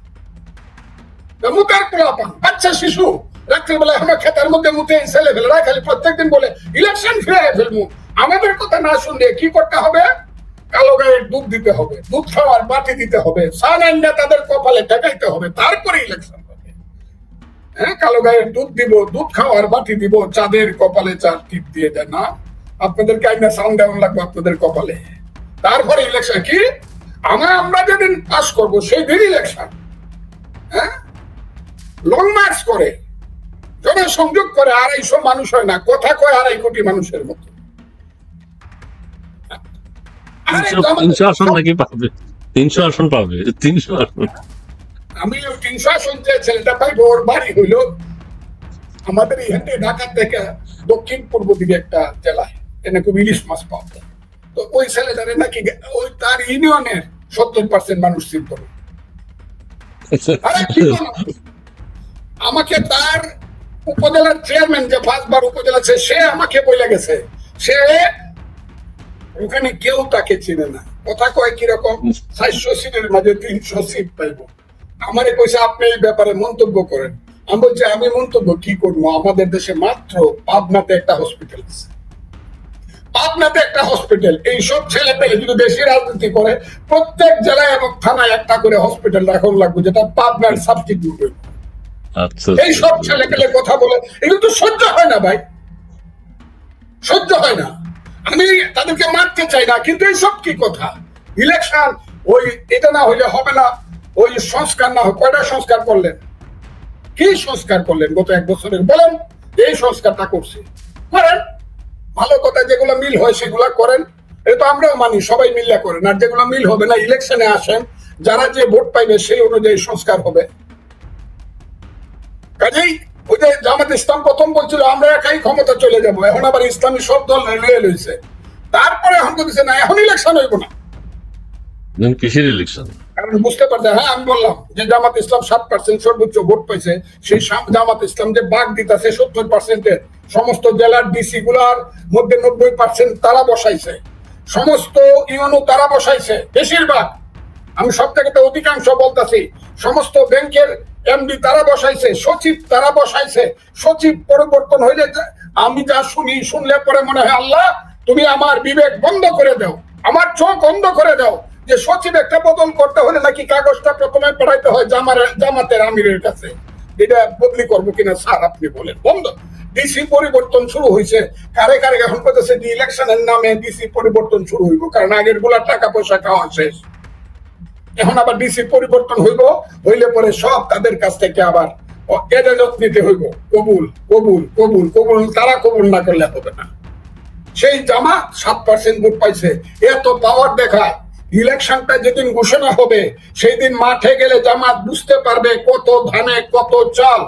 মুতের ফুলাপান, বাচ্চা শিশু রাত্রিবেলা এখনো খেতার মধ্যে মুতে ছেলে ফেলে খালি প্রত্যেকদিন বলে ইলেকশন ফিরাই ফেলবো। আমাদের কথা না শুনলে কি করতে হবে? কালো গায়ের দুধ দিতে হবে, দুধ খাওয়ার বাটি দিতে হবে, সানাইন্ডা তাদের কপালে ঠেকাইতে হবে, তারপরে ইলেকশন হবে। হ্যাঁ, কালো গায়ের দুধ দিব, দুধ খাওয়ার বাটি দিব, চাঁদের কপালে 4 টিপ দিয়ে দেয় না? আপনাদেরকে আইনা সাউন্ড ডাউন লাগবে আপনাদের কপালে, তারপরে ইলেকশন। কি আমরা যেদিন পাস করবো সেই দিন ইলেকশন। হ্যাঁ, লং মার্চ করে, জনসংযোগ করে, 250 মানুষ হয় না, কথা কয় 2.5 কোটি মানুষের মতো। 300 আসন নাকি পাবে? 300 আসন পাবে, 300 আসন। আমি 300 আসন যে ছেলেটা পাইবো, ওর বাড়ি হইল আমাদের এখানে ঢাকা থেকে দক্ষিণ পূর্ব দিকে একটা জেলায়, এনে খুব ইলিশ মাছ পাওয়া যায়। তো ওই ছেলেটারে নাকি ওই তার ইউনিয়নের 70% মানুষ চিনত না। আমাকে তার উপজেলার চেয়ারম্যান, যে 5 বার উপজেলা, সে আমাকে বলে গেছে, সে ওখানে কেউ তাকে চিনে না। কথা কয় কিরকম, 400 সিটের মাঝে 300 সিট পাইব। আমারে কইছে আপনি এই ব্যাপারে মন্তব্য করেন। আমি বলছি আমি মন্তব্য কি করবো? আমাদের দেশে মাত্র পাবনাতে একটা হসপিটাল আছে, পাবনাতে একটা হসপিটাল। এইসব ছেলে পেলে যদি দেশে রাজনীতি করে, প্রত্যেক জেলায় এবং থানায় একটা করে হসপিটাল রাখুন লাগবে, যেটা পাবনার সাবস্টিটিউট। এই সব ছেলে পেলে কথা বলে, এগুলো তো সহ্য হয় না ভাই, সহ্য হয় না। আমি তাদেরকে মারতে চাই না, কিন্তু এইসব কি কথা? ইলেকশন, ওই এটা না হইলে হবে না, ওই সংস্কার না হয়। কয়টা সংস্কার করলেন? কি সংস্কার করলেন গত 1 বছরের? বলেন, এই সংস্কারটা করছি, করেন। ভালো কথা যেগুলো মিল হয় সেগুলো করেন, এটা আমরাও মানি, সবাই মিল্লা করেন। আর যেগুলো মিল হবে না, ইলেকশনে আসেন, যারা যে ভোট পাইবে সেই অনুযায়ী সংস্কার হবে। কাজেই ওই যে জামাত ইসলাম প্রথম বলছিল আমরা একাই ক্ষমতা চলে যাবো, এখন আবার ইসলামী সব দল লয়ে লইছে। তারপরে এখন বলছে না, এখন ইলেকশন হইব না। কিসের ইলেকশন? কারণ বুঝতে পারছে। হ্যাঁ, আমি বললাম যে জামাত ইসলাম 7% সর্বোচ্চ ভোট পাইছে, সেই জামাত ইসলাম যে বাগ দিতেছে 70%-এর, সমস্ত জেলার ডিসি গুলার মধ্যে 90% তারা বসাইছে, সমস্ত ইউনো তারা বসাইছে বেশিরভাগ, আমি সব থেকে অধিকাংশ বলতেছি, সমস্ত ব্যাংকের এমডি তারা বসাইছে, সচিব তারা বসাইছে। সচিব পরিবর্তন হইলে আমি যা শুনলে পরে মনে হয় আল্লাহ তুমি আমার বিবেক বন্ধ করে দাও, আমার চোখ বন্ধ করে দাও, যে সচিব একটা বদল করতে হলে নাকি কাগজটা প্রথমে পাঠাইতে হয় জামাতের আমিরের কাছে, এটা বদলি করবো কিনা স্যার আপনি বলেন। বন্ধ। ডিসি পরিবর্তন শুরু হয়েছে, কারে কারে এখন করতেছে যে ইলেকশনের নামে ডিসি পরিবর্তন শুরু হইব, কারণ আগের গুলা টাকা পয়সা খাওয়া শেষ। এখন আবার ডিসি পরিবর্তন হইব, হইলে পরে সব তাদের কাছ থেকে আবার এজাজত নিতে হইব, কবুল কবুল কবুল কবুল, তারা কবুল না করলে হবে না। সেই জামাত 7% ভোট পাইছে, এত পাওয়ার দেখায়। ইলেকশনটা যেদিন ঘোষণা হবে সেই দিন মাঠে গেলে জামাত বুঝতে পারবে কত ধানে কত চাল।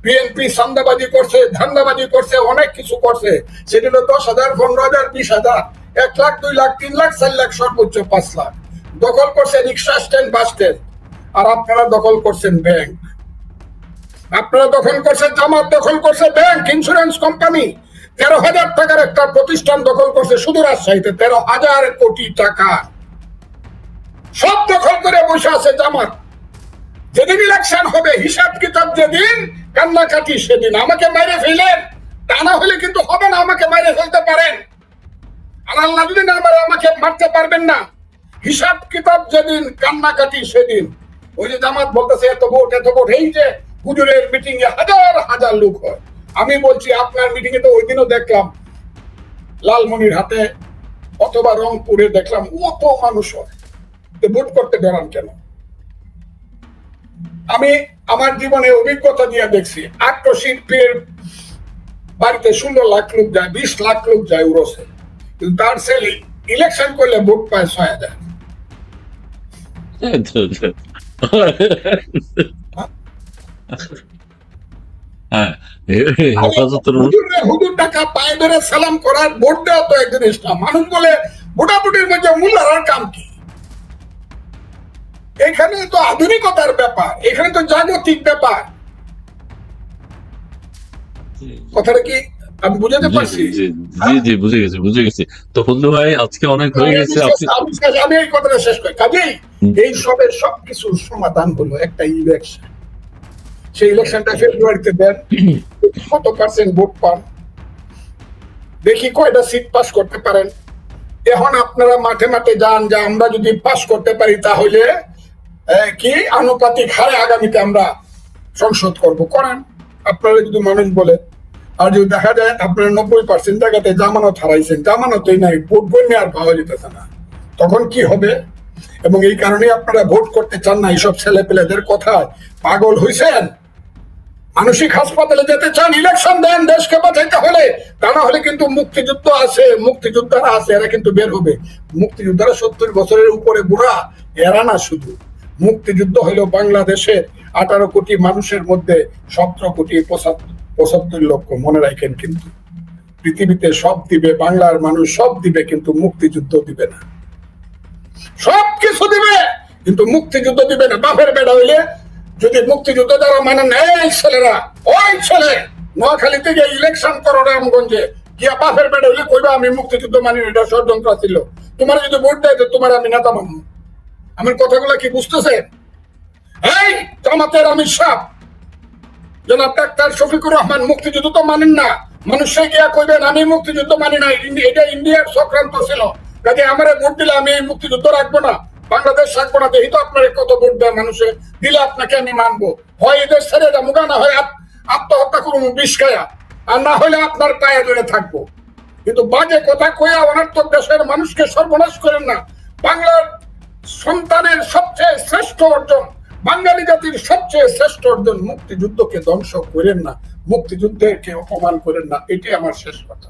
বিএনপি সান্দাবাজি করছে, ধান্দাবাজি করছে, অনেক কিছু করছে। সেগুলো 10,000, 15,000, 20,000, 1 লাখ, 2 লাখ, 3 লাখ, 4 লাখ, সর্বোচ্চ 5 লাখ দখল করছে রিক্সা স্ট্যান্ড, বাস স্ট্যান্ড। আর আপনারা দখল করছেন ব্যাংক, আপনারা দখল করছেন, জামাত দখল করছে ব্যাংক, ইন্স্যুরেন্স কোম্পানি। 13,000 টাকার একটা প্রতিষ্ঠান দখল করছে শুধু রাজশাহীতে, 13,000 কোটি টাকা সব দখল করে বসে আছে জামাত। যেদিন ইলেকশন হবে, হিসাব কিতাব যেদিন, কান্নাকাটি সেদিন। আমাকে মাইরে ফেলেন, তা না হলে কিন্তু হবে না। আমাকে মাইরে ফেলতে পারেন, আর আল্লাহ যদি না মারে আমাকে মারতে পারবেন না। হিসাব কিতাব যেদিন, কান্নাকাটি সেদিন। ওই যে জামাত বলতেছে এত ভোট এত ভোট, এই যে হুজুরের মিটিং এ হাজার হাজার লোক হয়। আমি বলছি আপনার মিটিং এ তো ওই দিনও দেখলাম লালমনির হাতে অথবা রংপুরে দেখলাম অত মানুষ হয়, ভোট করতে ডরান কেন? আমি আমার জীবনে অভিজ্ঞতা দিয়ে দেখছি, আক্রোশিল্পের বাড়িতে 16 লাখ লোক যায়, 20 লাখ লোক যায় উরসে, কিন্তু তার ছেলে ইলেকশন করলে ভোট পায় 6,000। হুজুর টাকা পায়ে ধরে সালাম করার, ভোট দেওয়া তো এক জিনিস না। মানুষ বলে ভোটাভুটির মধ্যে মূল হারার কাম কি? এখানে তো আধুনিকতার ব্যাপার, এখানে তো জাগতিক ব্যাপার। কথাটা কি আমি বুঝাতে পারছি? জি বুঝে গেছি। তো ফজলু ভাই আজকে অনেক হয়ে গেছে, আমি এই কথাটা শেষ করি। কাজেই এই সবের সবকিছুর সমাধান হলো একটা ইলেকশন। সেই ইলেকশনটা ফেব্রুয়ারিতে দেন, কত পার্সেন্ট ভোট পান দেখি, কয়টা সিট পাস করতে পারেন। এখন আপনারা মাঠে মাঠে যান, যে আমরা যদি পাস করতে পারি তাহলে কি আনুপাতিক হারে আগামীতে আমরা সংসদ করব, করেন আপনারা যদি মানুষ বলে। আর যদি দেখা যায় আপনারা 90% জায়গাতে জামানত হারাইছেন, জামানতই নাই, ভোট গণ্যে আর পাওয়া যেতেছে না, তখন কি হবে? এবং এই কারণে আপনারা ভোট করতে চান না। এইসব ছেলে পেলেদের কথা পাগল হয়েছেন, মানসিক হাসপাতালে যেতে চান, ইলেকশন দেন দেশকে বাঁচাইতে হলে। তা না হলে কিন্তু মুক্তিযুদ্ধ আছে, মুক্তিযোদ্ধারা আছে, এরা কিন্তু বের হবে। মুক্তিযোদ্ধারা 70 বছরের উপরে বুড়া, এরা না শুধু। মুক্তিযুদ্ধ হলো বাংলাদেশের 18 কোটি মানুষের মধ্যে 17 কোটি 75 লক্ষ। মনে রাখেন, কিন্তু পৃথিবীতে সব দিবে, বাংলার মানুষ সব দিবে, কিন্তু মুক্তিযুদ্ধ দিবে না। সবকিছু দিবে কিন্তু মুক্তিযুদ্ধ দিবে না। বাপের বেড়া হইলে যদি মুক্তিযুদ্ধ যারা মানে নেই, ছেলেরা, ওই ছেলে নোয়াখালীতে গিয়ে ইলেকশন করো রামগঞ্জে গিয়া, বাপের বেড়া হইলে কইবা আমি মুক্তিযুদ্ধ মানি, এটা ষড়যন্ত্র ছিল। তোমার যদি ভোট দেয় তোমার আমি নেতা মানব। আমার কথাগুলো কি বুঝতেছে? এই জামাতের আমির সাহেব জনাব ডাক্তার শফিকুর রহমান মুক্তিযুদ্ধ তো মানেন না, মানুষে গিয়া কইবেন আমি মুক্তিযুদ্ধ মানি না, এটা ইন্ডিয়ার চক্রান্ত ছিল, কাজে আমার ভোট দিলে আমি এই মুক্তিযুদ্ধ রাখবো না, বাংলাদেশ রাখবো না। দেখি তো আপনার কত ভোট দেয় মানুষে, দিলে আপনাকে আমি মানবো। হয় এদের ছেড়ে যাবো, না হয় আত্মহত্যা করবো বিষ খায়া, আর না হলে আপনার পায়ে ধরে থাকবো। কিন্তু বাজে কথা কইয়া অনার্থক দেশের মানুষকে সর্বনাশ করেন না। বাংলার সন্তানের সবচেয়ে শ্রেষ্ঠ অর্জন, বাঙালি জাতির সবচেয়ে শ্রেষ্ঠ অর্জন, মুক্তিযুদ্ধকে ধ্বংস করেন না, মুক্তিযুদ্ধকে অপমান করেন না। এটি আমার শেষ কথা।